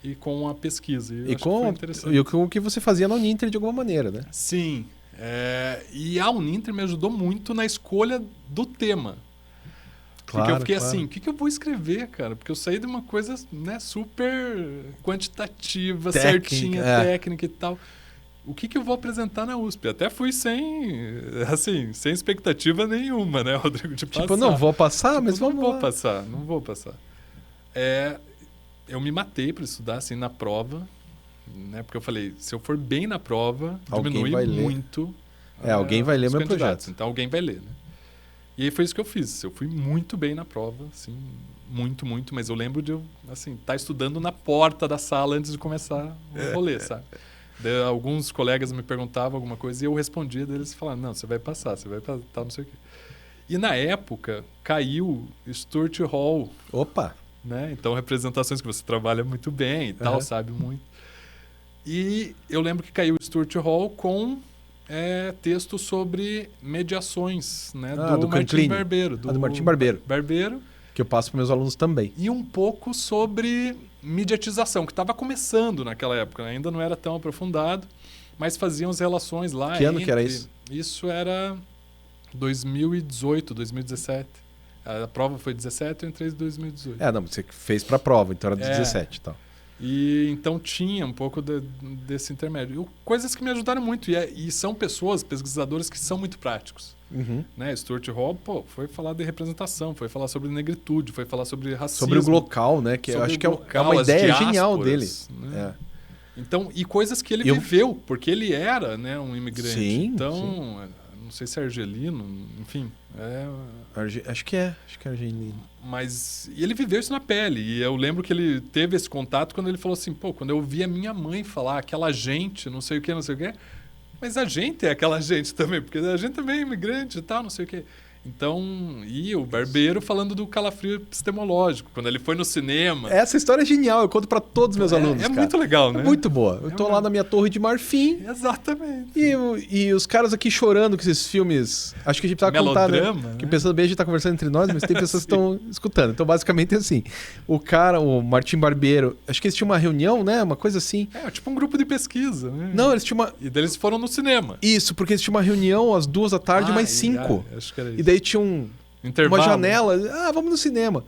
B: E com a pesquisa.
A: E com o que você fazia na Uninter de alguma maneira, né?
B: Sim. E a Uninter me ajudou muito na escolha do tema. Porque eu fiquei assim, o que eu vou escrever, cara? Porque eu saí de uma coisa, né, super quantitativa, certinha, técnica e tal. O que eu vou apresentar na USP? Até fui sem expectativa nenhuma, né, Rodrigo? De passar.
A: Tipo, não vou passar, mas vamos
B: lá. Não vou passar. Eu me matei para estudar, assim, na prova, né? Porque eu falei, se eu for bem na prova, diminui muito.
A: Alguém vai ler meu projeto.
B: Então alguém vai ler, né? E aí foi isso que eu fiz. Eu fui muito bem na prova, assim, muito, muito. Mas eu lembro de eu, assim, estar estudando na porta da sala antes de começar o rolê, sabe? Daí, alguns colegas me perguntavam alguma coisa e eu respondia, daí eles falavam, não, você vai passar, tal, não sei o quê. E na época, caiu Stuart Hall.
A: Opa!
B: Né? Então, representações que você trabalha muito bem e tal, sabe muito. E eu lembro que caiu Stuart Hall com... texto sobre mediações, né? Do Martim Barbeiro.
A: Do Martim Barbeiro. Que eu passo para meus alunos também.
B: E um pouco sobre mediatização, que estava começando naquela época. Ainda não era tão aprofundado, mas faziam as relações lá.
A: Que ano que era isso?
B: Isso era 2018, 2017. A prova foi 17, eu entrei em 2018.
A: Não, você fez para a prova, então era 17 e tal.
B: E então tinha um pouco desse intermédio. Coisas que me ajudaram muito. E são pesquisadores que são muito práticos.
A: Uhum.
B: Né? Stuart Hall foi falar de representação, foi falar sobre negritude, foi falar sobre racismo.
A: Sobre o local, né? Que eu acho que é uma ideia genial dele.
B: Né? Então, e coisas que ele viveu, porque ele era, né, um imigrante.
A: Sim,
B: então, não sei se é argelino, enfim.
A: Acho que é argelino.
B: Mas ele viveu isso na pele. E eu lembro que ele teve esse contato quando ele falou assim, quando eu ouvi a minha mãe falar aquela gente, não sei o quê, mas a gente é aquela gente também, porque a gente também é imigrante e tal, não sei o quê. Então, e o Barbeiro falando do calafrio epistemológico, quando ele foi no cinema.
A: Essa história é genial, eu conto para todos os meus alunos.
B: Cara. Muito legal, né?
A: É muito boa. Eu tô lá na minha torre de marfim.
B: Exatamente.
A: E os caras aqui chorando com esses filmes. Acho que a gente tá contando.
B: Né?
A: Que pensando bem, a gente tá conversando entre nós, mas tem pessoas que estão escutando. Então, basicamente, assim, o Martim Barbeiro, acho que eles tinham uma reunião, né? Uma coisa assim.
B: Tipo um grupo de pesquisa, né?
A: Não, eles tinham uma.
B: E daí eles foram no cinema.
A: Isso, porque eles tinham uma reunião às 2h mais 5.
B: Acho que era isso.
A: E daí tinha uma janela. Vamos no cinema.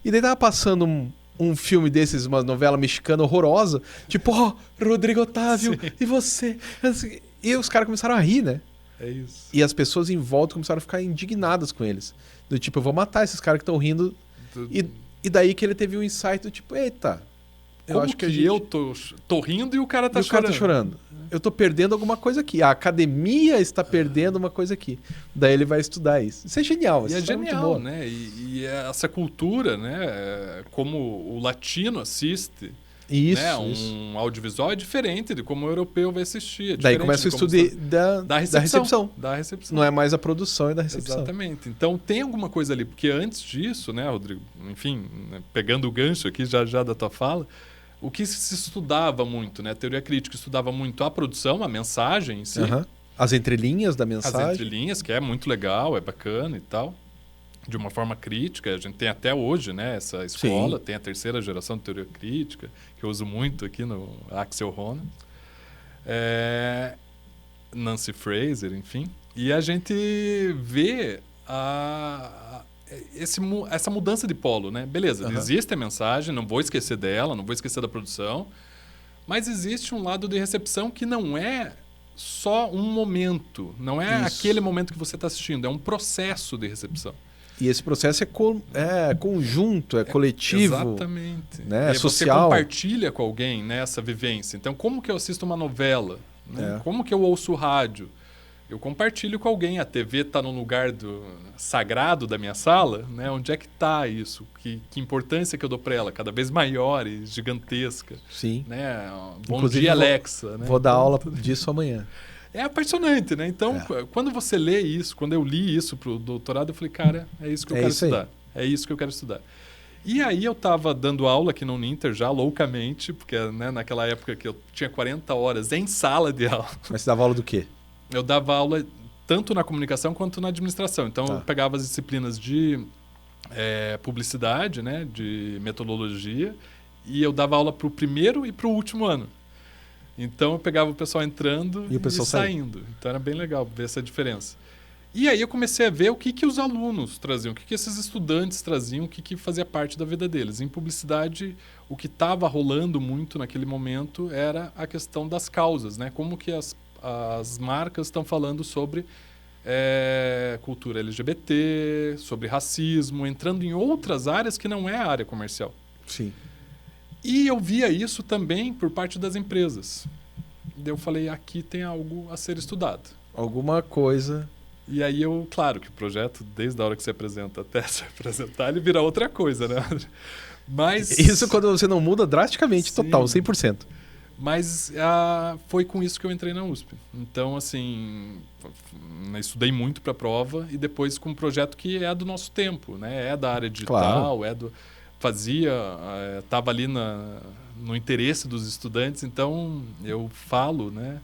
A: E daí tava passando um filme desses, uma novela mexicana horrorosa. Tipo, Rodrigo Otávio, sim. E você? E os caras começaram a rir, né?
B: É isso.
A: E as pessoas em volta começaram a ficar indignadas com eles. Do tipo, eu vou matar esses caras que estão rindo. E daí que ele teve um insight do tipo, eita, eu acho que
B: eu tô rindo e o cara tá chorando.
A: Eu tô perdendo alguma coisa aqui. A academia está perdendo uma coisa aqui. Daí ele vai estudar isso. Isso é genial.
B: E é genial, né? E essa cultura, né? Como o latino assiste,
A: isso,
B: né? Um audiovisual é diferente de como o europeu vai assistir.
A: Daí começa o estudo da recepção.
B: Da recepção.
A: Não é mais a produção, é da recepção.
B: Exatamente. Então tem alguma coisa ali. Porque antes disso, né, Rodrigo? Enfim, né, pegando o gancho aqui já da tua fala, o que se estudava muito, né? A teoria crítica estudava muito a produção, a mensagem em si.
A: Uhum. As entrelinhas da mensagem.
B: As entrelinhas, que é muito legal, é bacana e tal. De uma forma crítica. A gente tem até hoje, né? Essa escola, tem a terceira geração de teoria crítica, que eu uso muito aqui no Axel Honneth. Nancy Fraser, enfim. E a gente vê essa mudança de polo, né? Beleza, existe a mensagem, não vou esquecer dela, não vou esquecer da produção, mas existe um lado de recepção que não é só um momento, não é aquele momento que você está assistindo, é um processo de recepção.
A: E esse processo é conjunto, é coletivo.
B: Exatamente.
A: Né? É social.
B: Você compartilha com alguém, né, essa vivência. Então, como que eu assisto uma novela? Né? Como que eu ouço rádio? Eu compartilho com alguém. A TV está no lugar sagrado da minha sala, né? Onde é que está isso? Que importância que eu dou para ela? Cada vez maior e gigantesca.
A: Sim.
B: Né? Bom dia, Alexa.
A: Vou dar aula disso amanhã.
B: É apaixonante, né? Então, quando você lê isso, quando eu li isso para o doutorado, eu falei, cara, é isso que eu quero estudar. É isso que eu quero estudar. E aí eu estava dando aula aqui no Uninter já loucamente, porque né, naquela época que eu tinha 40 horas em sala de aula.
A: Mas você dava aula do quê?
B: Eu dava aula tanto na comunicação quanto na administração. Então eu pegava as disciplinas de publicidade, né, de metodologia, e eu dava aula para o primeiro e para o último ano. Então eu pegava o pessoal entrando
A: e o pessoal
B: saindo. Então era bem legal ver essa diferença. E aí eu comecei a ver o que os alunos traziam, o que esses estudantes traziam, o que fazia parte da vida deles. Em publicidade, o que estava rolando muito naquele momento era a questão das causas, né? Como que as marcas estão falando sobre cultura LGBT, sobre racismo, entrando em outras áreas que não é a área comercial.
A: Sim.
B: E eu via isso também por parte das empresas. Daí eu falei, aqui tem algo a ser estudado.
A: Alguma coisa...
B: E aí claro que o projeto, desde a hora que você apresenta até se apresentar, ele vira outra coisa, né? Mas...
A: Isso quando você não muda drasticamente, sim, total, 100%.
B: Mas foi com isso que eu entrei na USP. Então, assim, estudei muito para a prova e depois com um projeto que é do nosso tempo, né? É da área digital,
A: claro.
B: Estava ali no interesse dos estudantes, então eu falo, né?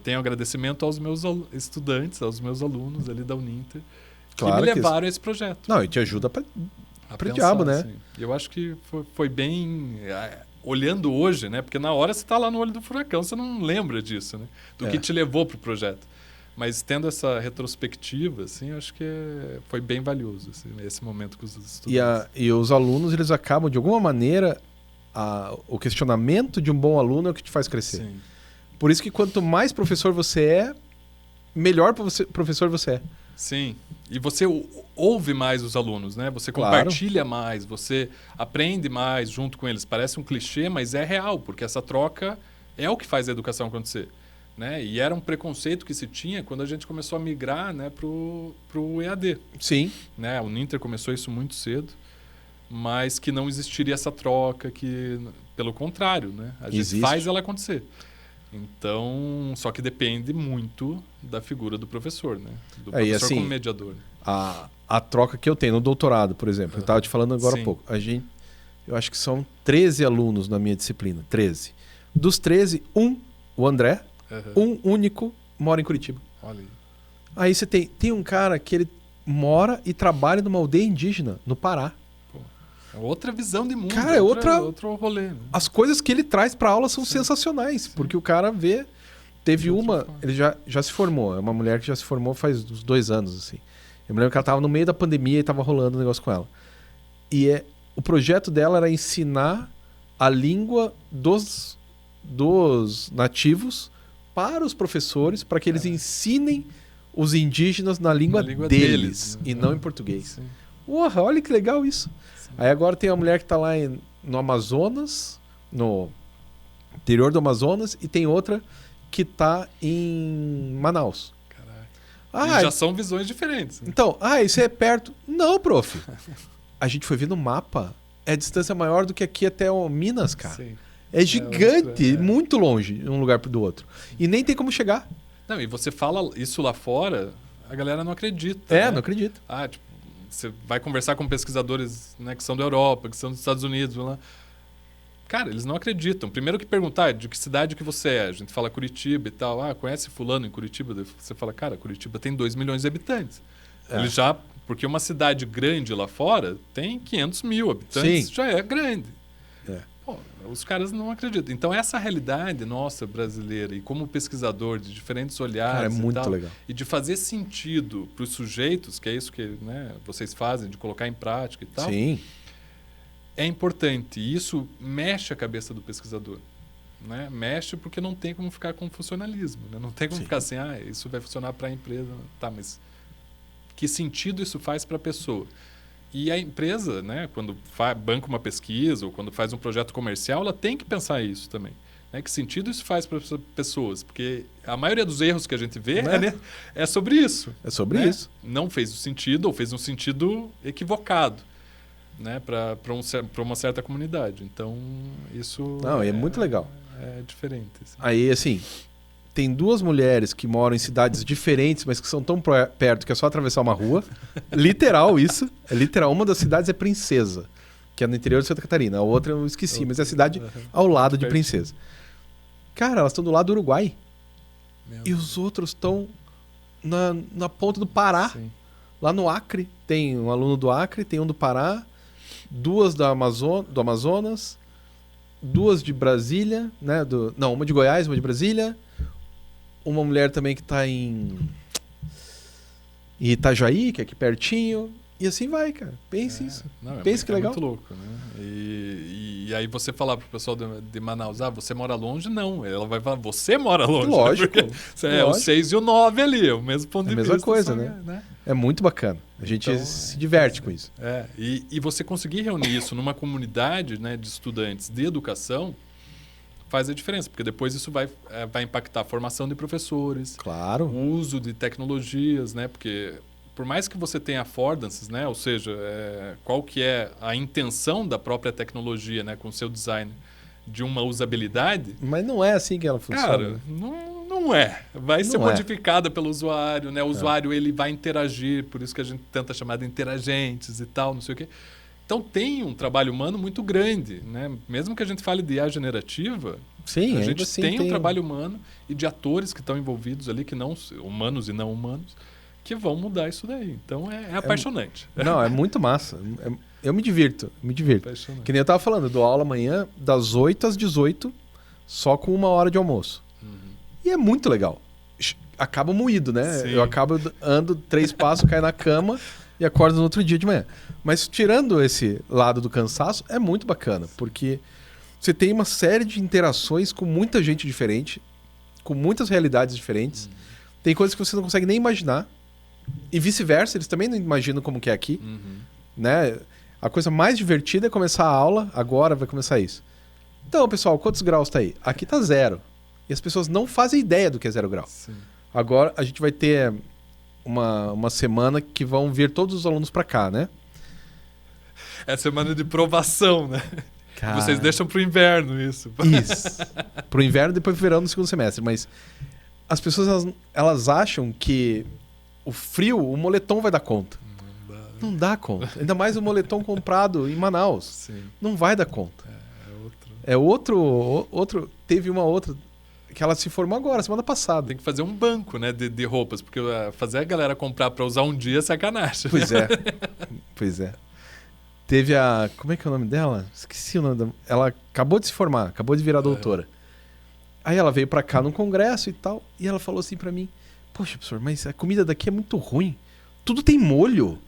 B: Tenho agradecimento aos meus estudantes, aos meus alunos ali da Uninter, claro, que me levaram a esse projeto.
A: Não, e te ajuda para o diabo, né?
B: Assim. Eu acho que foi bem... olhando hoje, né? Porque na hora você está lá no olho do furacão, você não lembra disso, né? Do que te levou para o projeto. Mas tendo essa retrospectiva, assim, acho que foi bem valioso assim, esse momento com os estudantes.
A: E os alunos, eles acabam, de alguma maneira, o questionamento de um bom aluno é o que te faz crescer.
B: Sim.
A: Por isso que quanto mais professor você é, melhor professor você é.
B: Sim. E você ouve mais os alunos, né? Você compartilha mais, você aprende mais junto com eles. Parece um clichê, mas é real, porque essa troca é o que faz a educação acontecer. Né? E era um preconceito que se tinha quando a gente começou a migrar, né, pro EAD.
A: Sim.
B: Né? O Uninter começou isso muito cedo, mas que não existiria essa troca, que, pelo contrário, né? A gente faz ela acontecer. Então, só que depende muito da figura do professor, né? Do professor
A: assim,
B: como mediador.
A: A troca que eu tenho no doutorado, por exemplo, eu estava te falando agora há pouco. Eu acho que são 13 alunos na minha disciplina, 13. Dos 13, o André, um único, mora em Curitiba.
B: Olha aí.
A: Aí você tem um cara que ele mora e trabalha numa aldeia indígena, no Pará.
B: É outra visão de mundo.
A: Cara, é
B: outro rolê. Né?
A: As coisas que ele traz para aula são sensacionais, porque o cara vê... Teve ele já se formou, é uma mulher que já se formou faz uns 2 anos, assim. Eu me lembro que ela estava no meio da pandemia e estava rolando um negócio com ela. E o projeto dela era ensinar a língua dos nativos para os professores, para que eles ensinem os indígenas na língua deles e não em português. Sim. Porra, olha que legal isso. Sim. Aí agora tem uma mulher que está lá no Amazonas, no interior do Amazonas, e tem outra que está em Manaus.
B: Caraca. Já são visões diferentes. Né?
A: Então, isso é perto. Não, prof. A gente foi ver no mapa, é a distância maior do que aqui até Minas, cara. Sim. É gigante, muito longe um lugar do outro. E nem tem como chegar.
B: Não, e você fala isso lá fora, a galera não acredita. Né?
A: Não acredita.
B: Tipo, você vai conversar com pesquisadores, né, que são da Europa, que são dos Estados Unidos. Lá. Cara, eles não acreditam. Primeiro que perguntar de que cidade que você é. A gente fala Curitiba e tal. Conhece fulano em Curitiba? Você fala, cara, Curitiba tem 2 milhões de habitantes. Eles porque uma cidade grande lá fora tem 500 mil habitantes. Sim. Já é grande. Pô, os caras não acreditam. Então, essa realidade nossa brasileira, e como pesquisador de diferentes olhares,
A: cara, é muito legal.
B: E de fazer sentido para os sujeitos, que é isso que, né, vocês fazem, de colocar em prática e tal,
A: sim,
B: é importante. E isso mexe a cabeça do pesquisador. Né? Mexe porque não tem como ficar com funcionalismo. Né? Não tem como ficar assim, isso vai funcionar para a empresa. Tá, mas que sentido isso faz para a pessoa? E a empresa, né, quando banca uma pesquisa ou quando faz um projeto comercial, ela tem que pensar isso também. Né? Que sentido isso faz para as pessoas? Porque a maioria dos erros que a gente vê é sobre isso.
A: É sobre isso.
B: Não fez o sentido ou fez um sentido equivocado, né, para uma certa comunidade. Então, isso
A: é muito legal.
B: É diferente. Assim.
A: Aí, assim, tem 2 mulheres que moram em cidades diferentes, mas que são tão perto que é só atravessar uma rua. Literal isso. É literal. Uma das cidades é Princesa. que é no interior de Santa Catarina. A outra eu esqueci, mas é a cidade ao lado de Princesa. Cara, elas estão do lado do Uruguai. E os outros estão na ponta do Pará.
B: Sim.
A: Lá no Acre. Tem um aluno do Acre, tem um do Pará, 2 do Amazonas, 2 de Brasília, né? Não, uma de Goiás, uma de Brasília. Uma mulher também que está em Itajaí, que é aqui pertinho. E assim vai, cara. Pense isso. Pense que legal.
B: É muito louco, né? E aí você falar pro pessoal de Manaus, você mora longe? Não. Ela vai falar, você mora longe.
A: Lógico.
B: Né? É o 6 e o 9 ali, é o mesmo ponto de vista.
A: É a mesma coisa, né? É muito bacana. A gente se diverte com isso.
B: E você conseguir reunir isso numa comunidade, né, de estudantes de educação faz a diferença, porque depois isso vai impactar a formação de professores,
A: claro,
B: o uso de tecnologias, né? Porque por mais que você tenha affordances, né? Ou seja, qual que é a intenção da própria tecnologia, né? Com o seu design de uma usabilidade...
A: Mas não é assim que ela funciona.
B: Cara, não é. Vai ser modificada pelo usuário, né? O usuário ele vai interagir, por isso que a gente tenta chamar de interagentes e tal, não sei o quê. Então tem um trabalho humano muito grande, né? Mesmo que a gente fale de IA generativa,
A: sim,
B: a gente
A: assim
B: tem um trabalho humano e de atores que estão envolvidos ali, que não humanos e não humanos, que vão mudar isso daí. Então é apaixonante.
A: Não, é muito massa. Eu me divirto. Que nem eu tava falando, eu dou aula amanhã das 8 às 18, só com 1 hora de almoço. E é muito legal. Acaba moído, né?
B: Sim.
A: Eu ando 3 passos, caio na cama e acordo no outro dia de manhã. Mas tirando esse lado do cansaço, é muito bacana, porque você tem uma série de interações com muita gente diferente, com muitas realidades diferentes. Tem coisas que você não consegue nem imaginar. E vice-versa, eles também não imaginam como que é aqui. Né? A coisa mais divertida é começar a aula, agora vai começar isso. Então, pessoal, quantos graus tá aí? Aqui tá 0. E as pessoas não fazem ideia do que é 0 grau.
B: Sim.
A: Agora a gente vai ter uma semana que vão vir todos os alunos para cá, né?
B: É semana de provação, né?
A: Cara...
B: Vocês deixam pro inverno isso.
A: Isso. Pro inverno e depois pro verão no segundo semestre. Mas as pessoas, elas acham que o frio, o moletom vai dar conta. Não dá conta. Ainda mais o moletom comprado em Manaus.
B: Sim.
A: Não vai dar conta. É outro. Teve uma outra que ela se formou agora, semana passada.
B: Tem que fazer um banco, né, de roupas, porque fazer a galera comprar para usar um dia é sacanagem.
A: Pois é. Teve a... Como é que é o nome dela? Esqueci o nome dela. Ela acabou de se formar, acabou de virar doutora. Aí ela veio pra cá num congresso e tal, e ela falou assim pra mim, poxa, professor, mas a comida daqui é muito ruim. Tudo tem molho.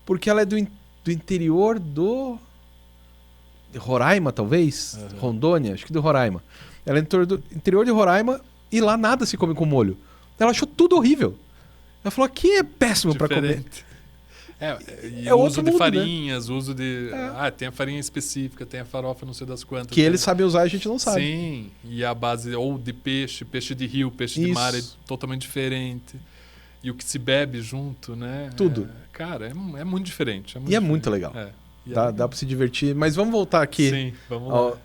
A: Porque ela é do interior do... Roraima, talvez? Rondônia? Acho que do Roraima. Ela é do interior de Roraima e lá nada se come com molho. Ela achou tudo horrível. Ela falou, aqui é péssimo pra comer.
B: E o uso de farinhas, né? O uso de... tem a farinha específica, tem a farofa não sei das quantas.
A: Que eles sabem usar e a gente não sabe.
B: Sim, e a base ou de peixe de rio, peixe de mar é totalmente diferente. E o que se bebe junto, né?
A: Tudo.
B: Cara, é muito diferente.
A: É muito legal. Dá pra se divertir. Mas vamos voltar aqui.
B: Sim, vamos lá.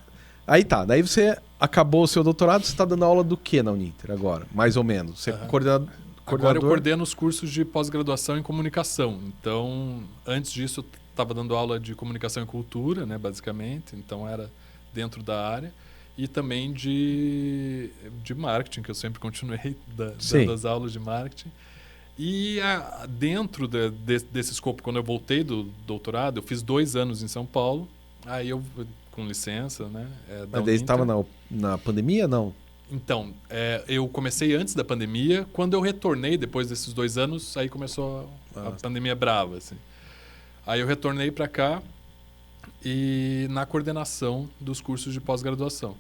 A: Aí tá, daí você acabou o seu doutorado, você tá dando aula do que na Uninter agora? Mais ou menos. Você é coordenador...
B: Agora eu coordeno os cursos de pós-graduação em comunicação. Então, antes disso, eu estava dando aula de comunicação e cultura, né, basicamente. Então, era dentro da área. E também de marketing, que eu sempre continuei dando as aulas de marketing. E dentro desse escopo, quando eu voltei do doutorado, eu fiz 2 anos em São Paulo. Aí eu, com licença, né?
A: Mas daí estava na pandemia, não?
B: Então, eu comecei antes da pandemia. Quando eu retornei, depois desses 2 anos, aí começou a pandemia brava, assim. Aí eu retornei para cá e na coordenação dos cursos de pós-graduação,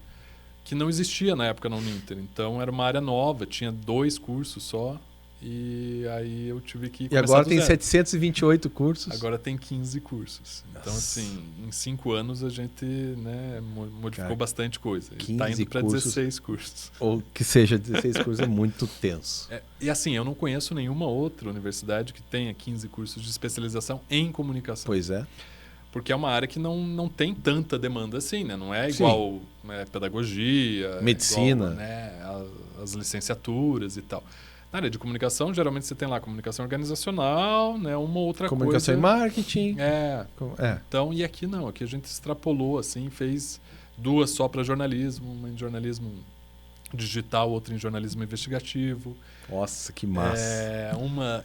B: que não existia na época na Uninter. Então, era uma área nova, tinha 2 cursos só. E aí eu tive que começar.
A: E agora tem 728 cursos.
B: Agora tem 15 cursos. Então, assim, em 5 anos a gente, né, modificou bastante coisa. Está indo para 16 cursos.
A: Ou que seja 16 cursos é muito tenso.
B: E assim, eu não conheço nenhuma outra universidade que tenha 15 cursos de especialização em comunicação.
A: Pois é.
B: Porque é uma área que não tem tanta demanda assim, né? Não é igual pedagogia,
A: medicina,
B: igual, né, as licenciaturas e tal. Na área de comunicação, geralmente você tem lá comunicação organizacional, né? Uma outra
A: Comunicação
B: coisa.
A: e marketing.
B: Então, e aqui não, aqui a gente extrapolou, assim, fez 2 só para jornalismo, uma em jornalismo digital, outra em jornalismo investigativo.
A: Nossa, que massa.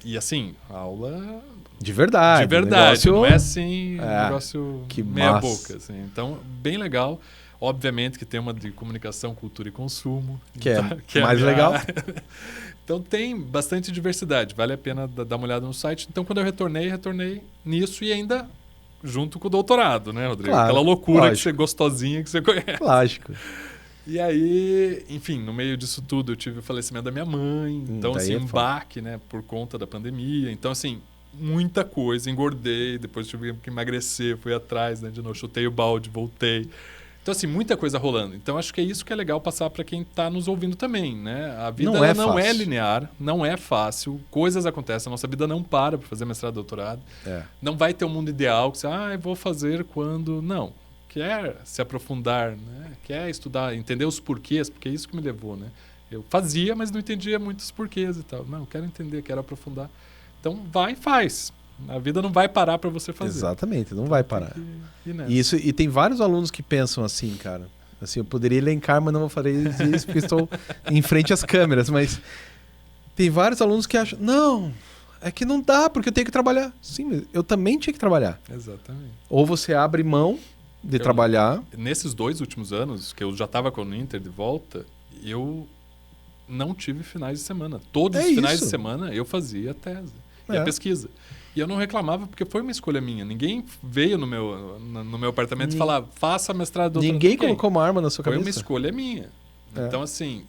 B: E assim, aula
A: de verdade.
B: De verdade,
A: negócio...
B: não é assim, um negócio
A: que
B: meia
A: massa.
B: boca. Assim. Então, bem legal. Obviamente que tem uma de comunicação, cultura e consumo.
A: Que
B: é
A: mais legal.
B: Então tem bastante diversidade, vale a pena dar uma olhada no site. Então quando eu retornei nisso e ainda junto com o doutorado, né, Rodrigo?
A: Claro,
B: aquela loucura
A: lógico.
B: que você gostosinha que você conhece.
A: Lógico.
B: E aí, enfim, no meio disso tudo eu tive o falecimento da minha mãe. Então, assim, um baque, né, por conta da pandemia. Então, assim, muita coisa, engordei, depois tive que emagrecer, fui atrás, né, de novo, chutei o balde, voltei. Então, assim, muita coisa rolando. Então, acho que é isso que é legal passar para quem está nos ouvindo também, né? A vida não é linear, não é fácil, coisas acontecem, a nossa vida não para fazer mestrado e doutorado. Não vai ter um mundo ideal que você, vou fazer quando... Não. Quer se aprofundar, né? Quer estudar, entender os porquês, porque é isso que me levou, né? Eu fazia, mas não entendia muitos porquês e tal. Não, quero entender, quero aprofundar. Então, vai e faz. A vida não vai parar para você fazer.
A: Exatamente, não vai parar. E tem vários alunos que pensam assim, cara. Assim, eu poderia elencar, mas não vou fazer isso porque estou em frente às câmeras. Mas tem vários alunos que acham, não, é que não dá, porque eu tenho que trabalhar. Sim, eu também tinha que trabalhar.
B: Exatamente.
A: Ou você abre mão de trabalhar.
B: Nesses 2 últimos anos, que eu já estava com o Uninter de volta, eu não tive finais de semana. Todos os finais de semana eu fazia a tese e a pesquisa. E eu não reclamava porque foi uma escolha minha. Ninguém veio no meu apartamento e falava, faça mestrado, doutorado.
A: Ninguém colocou uma arma na sua cabeça.
B: Foi uma escolha minha. Então, assim,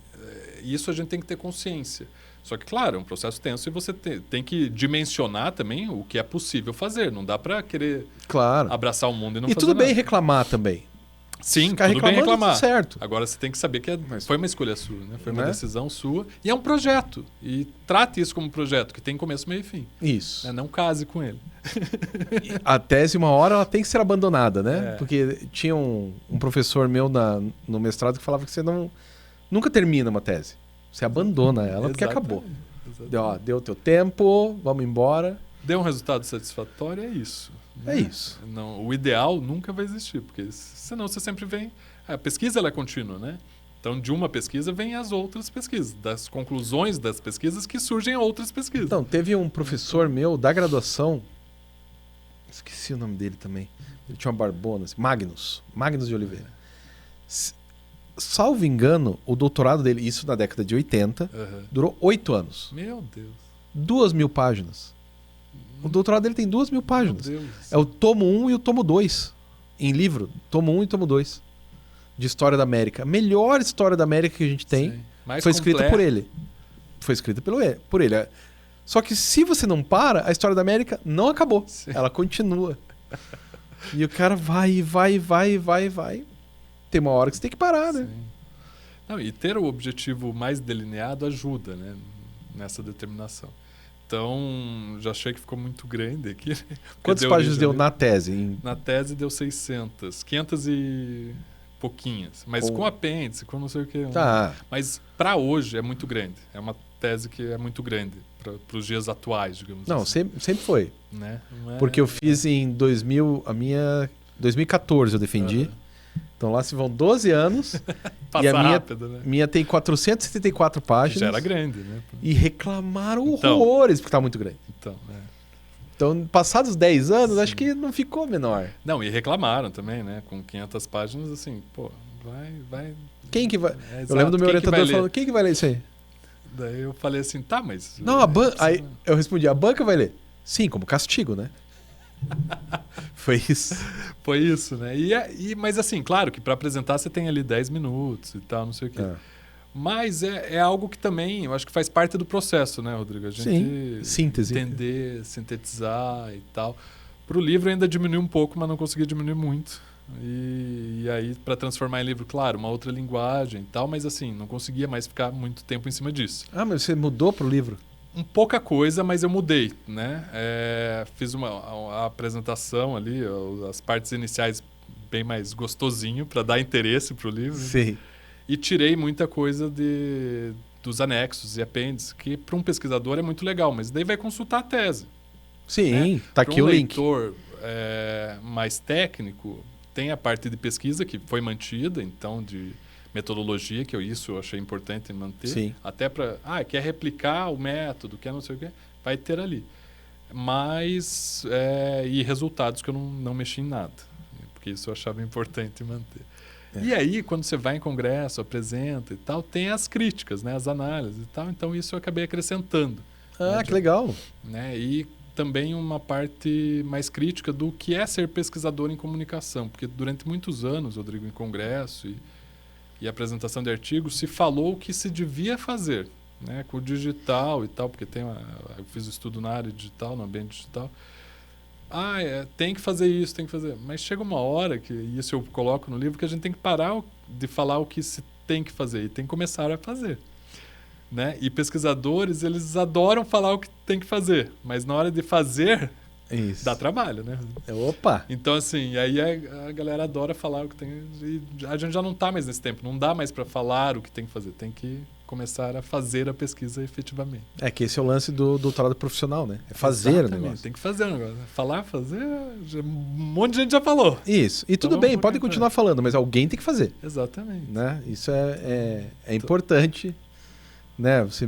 B: isso a gente tem que ter consciência. Só que, claro, é um processo tenso e você tem que dimensionar também o que é possível fazer. Não dá para querer abraçar o mundo e não fazer
A: tudo bem
B: nada.
A: reclamar também.
B: Sim, tudo bem reclamar.
A: Certo.
B: Agora você tem que saber que foi uma escolha sua, né? Foi uma decisão sua e é um projeto. E trate isso como um projeto que tem começo, meio e fim.
A: Isso.
B: Não case com ele.
A: A tese, uma hora, ela tem que ser abandonada, né? Porque tinha um professor meu no mestrado que falava que você nunca termina uma tese. Você abandona ela porque acabou. Deu teu tempo, vamos embora.
B: Deu um resultado satisfatório, é isso.
A: É isso.
B: Não, o ideal nunca vai existir, porque senão você sempre vem... A pesquisa ela é contínua, né? Então, de uma pesquisa vem as outras pesquisas. Das conclusões das pesquisas que surgem outras pesquisas.
A: Então, teve um professor meu da graduação, esqueci o nome dele também, ele tinha uma barbona, Magnus de Oliveira. Salvo engano, o doutorado dele, isso na década de 80, durou 8 anos.
B: Meu Deus.
A: 2.000 páginas. O doutorado dele tem 2.000 páginas. É o tomo 1 e o tomo 2 em livro. Tomo 1 e tomo 2 de História da América. A melhor História da América que a gente tem foi escrita por ele. Foi escrita por ele. Só que se você não para, a História da América não acabou. Sim. Ela continua. E o cara vai. Tem uma hora que você tem que parar, né?
B: Não, e ter o objetivo mais delineado ajuda, né? Nessa determinação. Então, já achei que ficou muito grande aqui.
A: Quantas páginas deu na tese?
B: Na tese deu 600. 500 e pouquinhas. Mas com apêndice, com não sei o que.
A: Tá.
B: Mas para hoje é muito grande. É uma tese que é muito grande para os dias atuais, digamos
A: não,
B: assim.
A: Não, sempre foi.
B: Né?
A: Porque eu fiz em 2014 eu defendi. Então lá se vão 12 anos.
B: Passa
A: e a
B: rápido, né?
A: minha tem 474 páginas.
B: Já era grande, né?
A: E reclamaram horrores porque tá muito grande. Então, passados 10 anos, acho que não ficou menor.
B: Não, e reclamaram também, né? Com 500 páginas, assim, pô, vai...
A: Quem que vai... Eu lembro do meu orientador falando, quem que vai ler isso aí?
B: Daí eu falei assim, tá, mas...
A: Não, aí eu respondi, a banca vai ler. Sim, como castigo, né? Foi isso.
B: Foi isso, né? Mas assim, claro que para apresentar você tem ali 10 minutos e tal, não sei o quê. Mas é algo que também, eu acho que faz parte do processo, né, Rodrigo? A gente
A: síntese.
B: Entender, sintetizar e tal. Para o livro ainda diminuiu um pouco, mas não consegui diminuir muito. E aí, para transformar em livro, claro, uma outra linguagem e tal, mas assim, não conseguia mais ficar muito tempo em cima disso.
A: Ah, mas você mudou para o livro?
B: Pouca coisa, mas eu mudei, né? Fiz a apresentação ali, as partes iniciais bem mais gostosinho para dar interesse pro livro.
A: Sim.
B: E tirei muita coisa dos anexos e apêndices, que para um pesquisador é muito legal, mas daí vai consultar a tese.
A: Sim,
B: Né?
A: tá aqui o link.
B: Para um leitor mais técnico, tem a parte de pesquisa que foi mantida, então de metodologia, que isso eu achei importante manter.
A: Sim.
B: Até para, quer replicar o método, quer não sei o quê, vai ter ali. Mas, e resultados que eu não mexi em nada, porque isso eu achava importante manter. E aí, quando você vai em congresso, apresenta e tal, tem as críticas, né, as análises e tal, então isso eu acabei acrescentando.
A: Que legal.
B: Né, e também uma parte mais crítica do que é ser pesquisador em comunicação, porque durante muitos anos, Rodrigo, em congresso e apresentação de artigos, se falou o que se devia fazer, né, com o digital e tal, porque eu fiz o estudo na área digital, no ambiente digital. Tem que fazer isso, tem que fazer. Mas chega uma hora, que isso eu coloco no livro, que a gente tem que parar de falar o que se tem que fazer e tem que começar a fazer. Né? E pesquisadores, eles adoram falar o que tem que fazer, mas na hora de fazer, dá trabalho, né?
A: Opa!
B: Então, assim, aí a galera adora falar o que tem. E a gente já não está mais nesse tempo, não dá mais para falar o que tem que fazer, tem que começar a fazer a pesquisa efetivamente.
A: Que esse é o lance do doutorado profissional, né? É fazer o negócio.
B: Tem que fazer o negócio. Falar, fazer, um monte de gente já falou.
A: Isso. E tudo bem, podem continuar falando, mas alguém tem que fazer.
B: Exatamente.
A: Né? Isso é importante, né? Você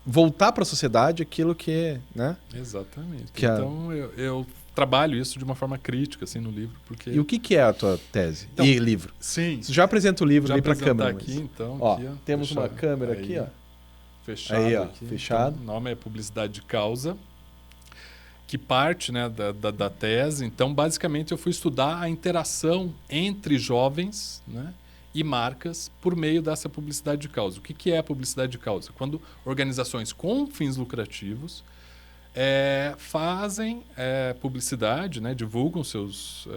A: voltar para a sociedade aquilo que, né?
B: Exatamente. Então, eu trabalho isso de uma forma crítica, assim, no livro. Porque...
A: E o que é a tua tese?
B: Então,
A: e livro?
B: Sim.
A: Você já apresenta o livro ali para a câmera.
B: Aqui, então,
A: ó, temos uma câmera
B: aí,
A: aqui, ó.
B: Fechado
A: aí, ó,
B: aqui.
A: fechado.
B: Então, o nome é Publicidade de Causa, que parte, né, da tese. Então, basicamente, eu fui estudar a interação entre jovens, né, e marcas por meio dessa publicidade de causa. O que é a publicidade de causa? Quando organizações com fins lucrativos fazem publicidade, né, divulgam seus,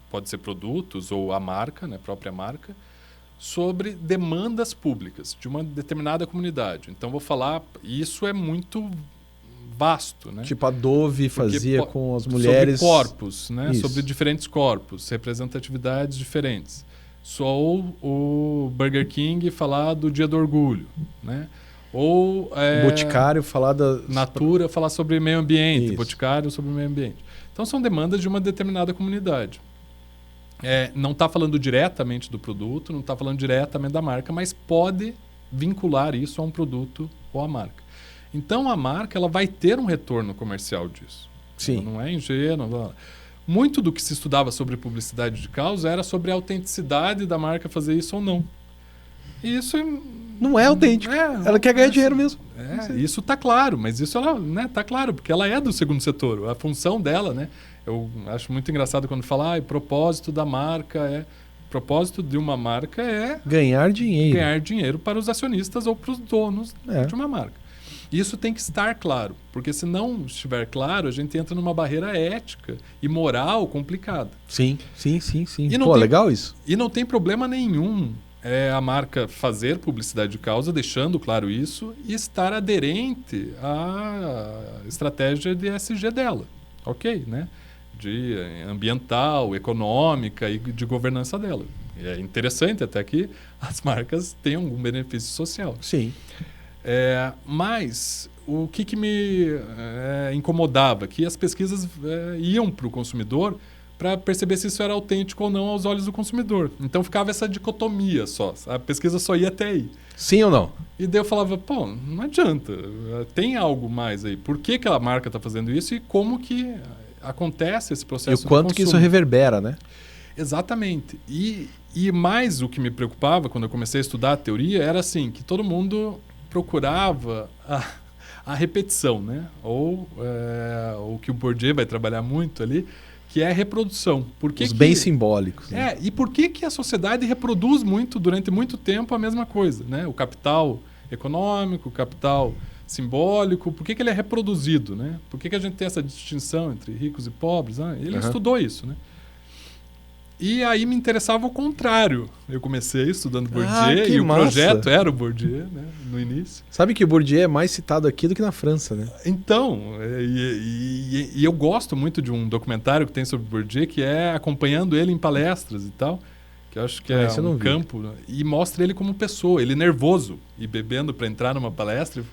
B: pode ser produtos ou a marca, né, própria marca, sobre demandas públicas de uma determinada comunidade. Então, vou falar, isso é muito vasto, né?
A: Tipo a Dove fazia com as mulheres...
B: Sobre corpos, né? Sobre diferentes corpos, representatividades diferentes. Só o Burger King falar do Dia do Orgulho, né? Ou
A: Boticário falar da...
B: Natura falar sobre meio ambiente,
A: Isso.
B: Boticário sobre meio ambiente. Então, são demandas de uma determinada comunidade. Não está falando diretamente do produto, não está falando diretamente da marca, mas pode vincular isso a um produto ou a marca. Então, a marca ela vai ter um retorno comercial disso.
A: Sim.
B: Ela não é ingênua. Muito do que se estudava sobre publicidade de causa era sobre a autenticidade da marca fazer isso ou não. E isso
A: não é autêntico. Ela quer ganhar dinheiro mesmo.
B: Isso está claro, mas isso ela, né, tá claro, porque ela é do segundo setor. A função dela, né? Eu acho muito engraçado quando fala, o propósito da marca propósito de uma marca é
A: ganhar dinheiro.
B: Ganhar dinheiro para os acionistas ou para os donos de uma marca. Isso tem que estar claro, porque se não estiver claro, a gente entra numa barreira ética e moral complicada.
A: Sim. Legal isso.
B: E não tem problema nenhum a marca fazer publicidade de causa, deixando claro isso, e estar aderente à estratégia de ESG dela. Ok, né? De ambiental, econômica e de governança dela. É interessante até que as marcas tenham algum benefício social.
A: Sim.
B: Mas o que me incomodava? Que as pesquisas iam para o consumidor para perceber se isso era autêntico ou não aos olhos do consumidor. Então ficava essa dicotomia só. A pesquisa só ia até aí.
A: Sim ou não?
B: E daí eu falava, não adianta. Tem algo mais aí. Por que a marca está fazendo isso e como que acontece esse processo de
A: consumo? E o quanto que isso reverbera, né?
B: Exatamente. E mais o que me preocupava quando eu comecei a estudar a teoria era assim, que todo mundo procurava a repetição, né? Ou o que o Bourdieu vai trabalhar muito ali, que é a reprodução.
A: Os bens simbólicos.
B: Né? E por que a sociedade reproduz durante muito tempo a mesma coisa, né? O capital econômico, o capital simbólico, por que ele é reproduzido, né? Por que a gente tem essa distinção entre ricos e pobres? Ele estudou isso, né? E aí me interessava o contrário. Eu comecei estudando Bourdieu e o projeto era o Bourdieu, né, no início.
A: Sabe que o Bourdieu é mais citado aqui do que na França, né?
B: Então, e eu gosto muito de um documentário que tem sobre o Bourdieu, que é acompanhando ele em palestras e tal, que eu acho que é um campo, né? E mostra ele como pessoa, ele nervoso e bebendo para entrar numa palestra.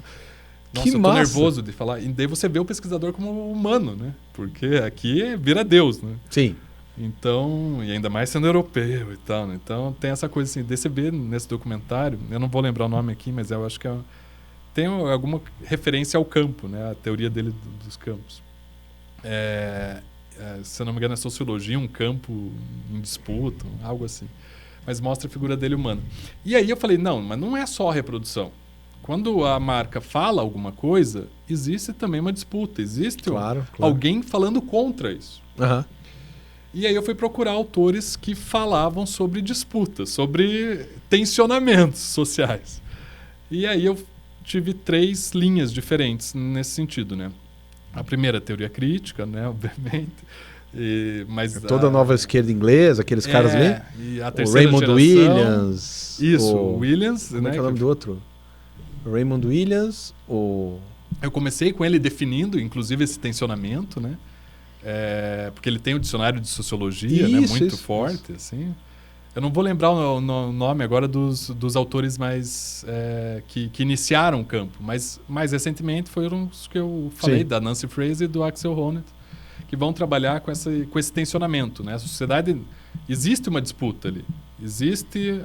B: Nossa, eu tô nervoso de falar. E daí você vê o pesquisador como humano, né? Porque aqui vira Deus, né?
A: Sim.
B: Então, e ainda mais sendo europeu e tal, né? Então tem essa coisa assim, você vê nesse documentário, eu não vou lembrar o nome aqui, mas eu acho que tem alguma referência ao campo, né? A teoria dele dos campos. Se eu não me engano, é sociologia, um campo em disputa, algo assim. Mas mostra a figura dele humana. E aí eu falei, não, mas não é só a reprodução. Quando a marca fala alguma coisa, existe também uma disputa. Existe alguém falando contra isso.
A: Uhum.
B: E aí eu fui procurar autores que falavam sobre disputas, sobre tensionamentos sociais. E aí eu tive 3 linhas diferentes nesse sentido, né? A primeira, a teoria crítica, né? Obviamente. Mas
A: toda a nova esquerda inglesa, aqueles caras ali?
B: E a
A: o
B: terceira
A: Raymond
B: geração,
A: Williams.
B: Isso, o Williams.
A: Como é que é o nome do outro? O Raymond Williams.
B: Eu comecei com ele definindo, inclusive, esse tensionamento, né? Porque ele tem o dicionário de sociologia, né? Muito forte, assim. Eu não vou lembrar o nome agora dos autores mais que iniciaram o campo, mas mais recentemente foram os que eu falei, da Nancy Fraser e do Axel Honneth, que vão trabalhar com esse tensionamento, né? A sociedade, existe uma disputa ali, existe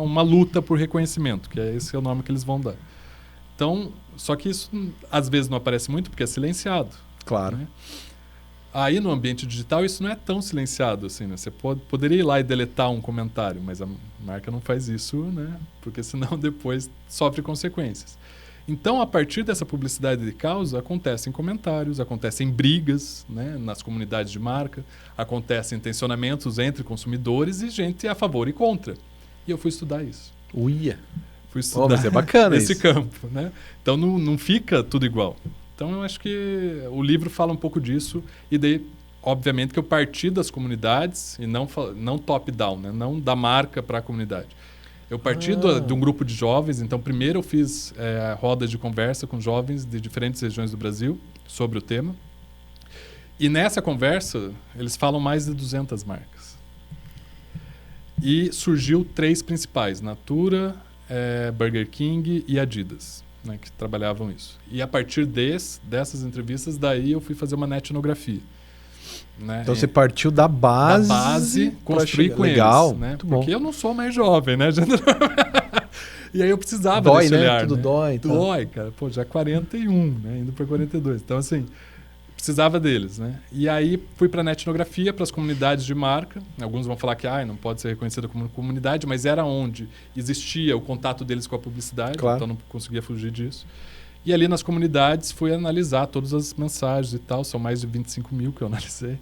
B: uma luta por reconhecimento, que esse é o nome que eles vão dar. Então, só que isso às vezes não aparece muito porque é silenciado.
A: Claro.
B: Né? Aí no ambiente digital isso não é tão silenciado assim, né? Você poderia ir lá e deletar um comentário, mas a marca não faz isso, né? Porque senão depois sofre consequências. Então, a partir dessa publicidade de causa, acontecem comentários, acontecem brigas, né, nas comunidades de marca, acontecem tensionamentos entre consumidores e gente a favor e contra. E eu fui estudar isso.
A: Uia!
B: Fui estudar
A: mas é bacana
B: esse
A: isso.
B: campo, né? Então não fica tudo igual. Então eu acho que o livro fala um pouco disso e daí, obviamente, que eu parti das comunidades e não top-down, né? Não da marca para a comunidade. Eu parti de um grupo de jovens, então primeiro eu fiz rodas de conversa com jovens de diferentes regiões do Brasil sobre o tema. E nessa conversa, eles falam mais de 200 marcas. E surgiu 3 principais, Natura, Burger King e Adidas, né, que trabalhavam isso. E a partir dessas entrevistas, daí eu fui fazer uma etnografia. Né?
A: Então você partiu da base
B: construir com
A: legal,
B: eles. Né?
A: Muito
B: Porque
A: bom.
B: eu não sou mais jovem, né? E aí eu precisava
A: dói,
B: desse olhar.
A: Tudo
B: né?
A: dói.
B: Dói, cara. Pô, já 41, né? Indo para 42. Então, assim, precisava deles, né? E aí fui para a etnografia, para as comunidades de marca. Alguns vão falar que não pode ser reconhecida como comunidade, mas era onde existia o contato deles com a publicidade, então não conseguia fugir disso. E ali nas comunidades fui analisar todas as mensagens e tal, são mais de 25 mil que eu analisei.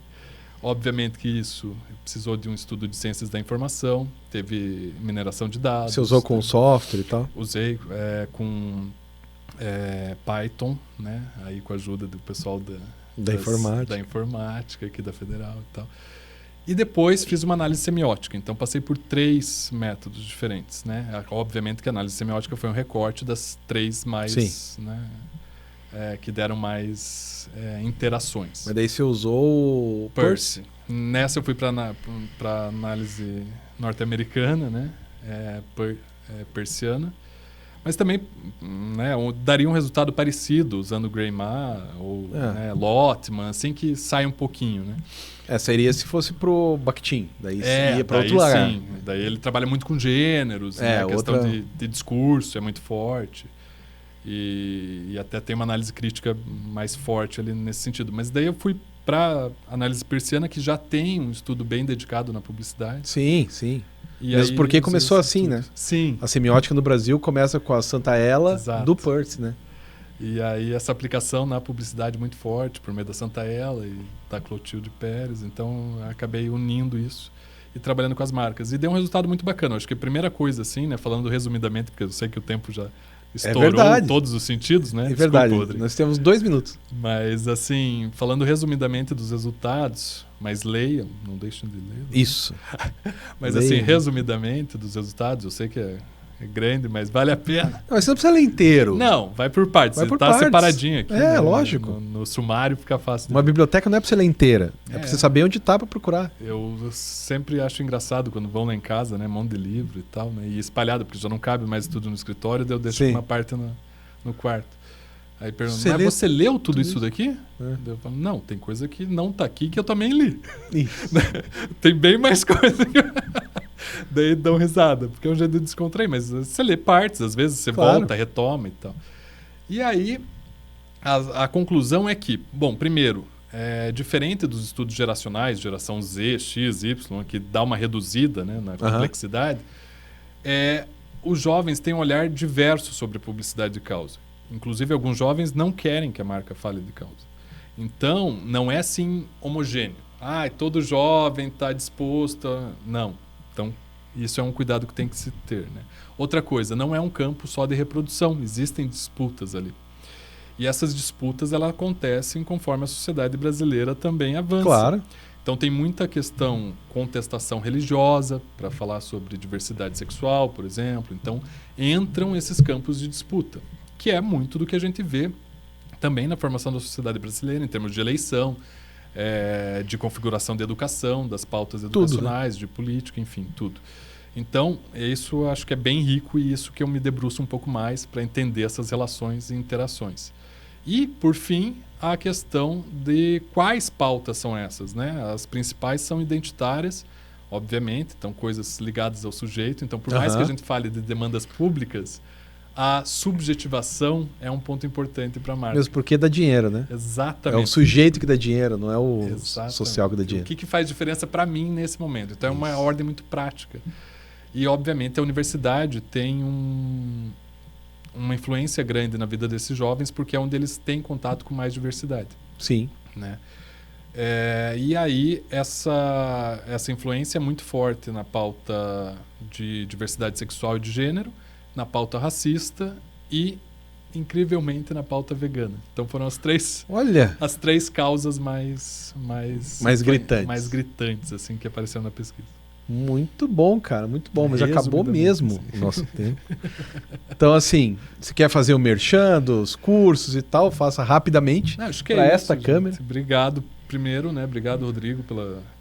B: Obviamente que isso precisou de um estudo de ciências da informação, teve mineração de dados.
A: Você usou com software e tal?
B: Usei com Python, né? Aí com a ajuda do pessoal da informática aqui da Federal e tal. E depois fiz uma análise semiótica, então passei por 3 métodos diferentes, né? Obviamente que a análise semiótica foi um recorte das 3 mais, né? Que deram mais interações.
A: Mas daí você usou o
B: Percy. Nessa eu fui para análise norte-americana, né? Persiana. Mas também né, daria um resultado parecido usando Greymar ou Lotman, assim que sai um pouquinho, né?
A: Seria se fosse pro Bakhtin, daí ia para outro lugar.
B: Sim, daí ele trabalha muito com gêneros, né? A questão de discurso é muito forte. E até tem uma análise crítica mais forte ali nesse sentido. Mas daí eu fui para análise persiana, que já tem um estudo bem dedicado na publicidade.
A: Sim, sim.
B: E
A: mesmo
B: aí,
A: porque começou assim, né?
B: Sim.
A: A semiótica no Brasil começa com a Santa Ela do Percy, né?
B: E aí essa aplicação na publicidade muito forte, por meio da Santa Ela e da Clotilde Pérez. Então acabei unindo isso e trabalhando com as marcas. E deu um resultado muito bacana. Acho que a primeira coisa, assim, né? Falando resumidamente, porque eu sei que o tempo já estourou todos os sentidos, né?
A: É verdade. Nós temos 2 minutos.
B: Mas, assim, falando resumidamente dos resultados, mas leiam, não deixem de ler.
A: Isso.
B: Mas, assim, resumidamente dos resultados, eu sei que É grande, mas vale a pena.
A: Não, mas você não precisa ler inteiro.
B: Não, vai por partes.
A: Vai por
B: Tá
A: partes.
B: separadinho aqui.
A: É, lógico.
B: No sumário fica fácil.
A: Uma biblioteca não é pra você ler inteira. É pra
B: É.
A: você saber onde tá pra procurar.
B: Eu sempre acho engraçado quando vão lá em casa, né? Monte de livro e tal, né? E espalhado, porque já não cabe mais tudo no escritório, daí eu deixo
A: Sim.
B: uma parte no quarto. Aí perguntam,
A: Você
B: mas
A: lê
B: você leu tudo
A: tudo
B: isso daqui?
A: É.
B: Daí eu falo, não, tem coisa que não tá aqui que eu também li.
A: Isso.
B: Tem bem mais coisa que daí dão risada, porque é um jeito de descontrair, mas você lê partes, às vezes você
A: Claro.
B: volta, retoma e tal. E aí, a conclusão é que, bom, primeiro, diferente dos estudos geracionais, geração Z, X, Y, que dá uma reduzida, né, na complexidade, os jovens têm um olhar diverso sobre a publicidade de causa. Inclusive, alguns jovens não querem que a marca fale de causa. Então, não é assim homogêneo. Todo jovem está disposto a... Não. Então, isso é um cuidado que tem que se ter, né? Outra coisa, não é um campo só de reprodução. Existem disputas ali. E essas disputas, elas acontecem conforme a sociedade brasileira também avança.
A: Claro.
B: Então, tem muita questão, contestação religiosa, para falar sobre diversidade sexual, por exemplo. Então, entram esses campos de disputa, que é muito do que a gente vê também na formação da sociedade brasileira, em termos de eleição, de configuração de educação, das pautas educacionais, tudo, né? De política, enfim, tudo. Então, isso eu acho que é bem rico e isso que eu me debruço um pouco mais para entender essas relações e interações. E, por fim, a questão de quais pautas são essas, né? As principais são identitárias, obviamente, então coisas ligadas ao sujeito. Então, por mais que a gente fale de demandas públicas, a subjetivação é um ponto importante para a marca.
A: Mesmo porque dá dinheiro, né?
B: Exatamente.
A: É o sujeito que dá dinheiro, não é o
B: Exatamente.
A: social que dá dinheiro.
B: O que faz diferença para mim nesse momento? Então, é uma ordem muito prática. E, obviamente, a universidade tem uma influência grande na vida desses jovens porque é onde eles têm contato com mais diversidade.
A: Sim.
B: Né? E aí, essa influência é muito forte na pauta de diversidade sexual e de gênero, na pauta racista e, incrivelmente, na pauta vegana. Então foram as três causas mais gritantes assim, que apareceram na pesquisa.
A: Muito bom, cara, muito bom. Mas acabou mesmo o nosso tempo. Então, assim, se quer fazer o merchan dos cursos e tal, faça rapidamente para esta câmera.
B: Obrigado primeiro, né? Obrigado, Rodrigo,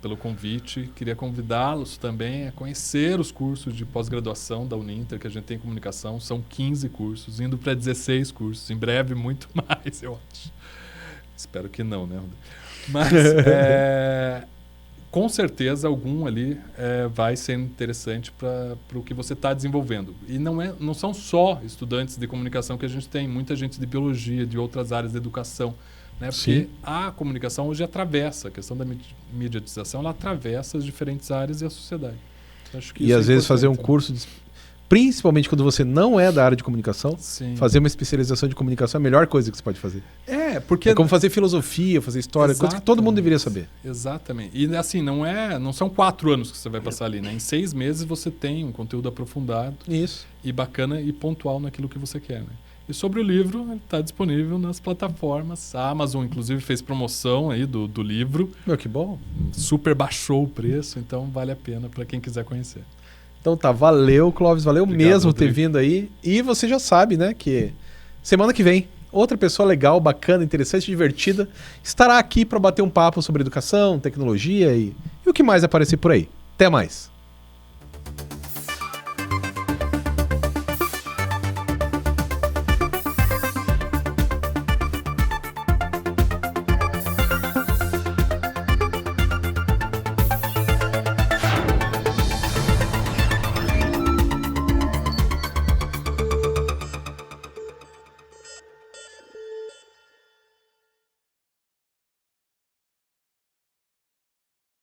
B: pelo convite. Queria convidá-los também a conhecer os cursos de pós-graduação da Uninter, que a gente tem em comunicação. São 15 cursos, indo para 16 cursos. Em breve, muito mais, eu acho. Espero que não, né, Rodrigo? Mas, com certeza, algum ali vai ser interessante para o que você está desenvolvendo. E não são só estudantes de comunicação que a gente tem. Muita gente de biologia, de outras áreas de educação. Né? Porque a comunicação hoje atravessa, a questão da mediatização, ela atravessa as diferentes áreas e a sociedade. Acho que
A: e às vezes fazer um curso, principalmente quando você não é da área de comunicação, fazer uma especialização de comunicação é a melhor coisa que você pode fazer.
B: Porque...
A: É como fazer filosofia, fazer história, coisa que todo mundo deveria saber.
B: Exatamente. E assim, não são 4 anos que você vai passar ali, né? Em 6 meses você tem um conteúdo aprofundado.
A: Isso.
B: E bacana e pontual naquilo que você quer, né? E sobre o livro, ele está disponível nas plataformas. A Amazon, inclusive, fez promoção aí do livro.
A: Meu, que bom.
B: Super baixou o preço, então vale a pena para quem quiser conhecer.
A: Então tá, valeu, Clóvis, valeu. Obrigado, mesmo Rodrigo. Ter vindo aí. E você já sabe, né, que semana que vem, outra pessoa legal, bacana, interessante, divertida, estará aqui para bater um papo sobre educação, tecnologia e o que mais aparecer por aí. Até mais.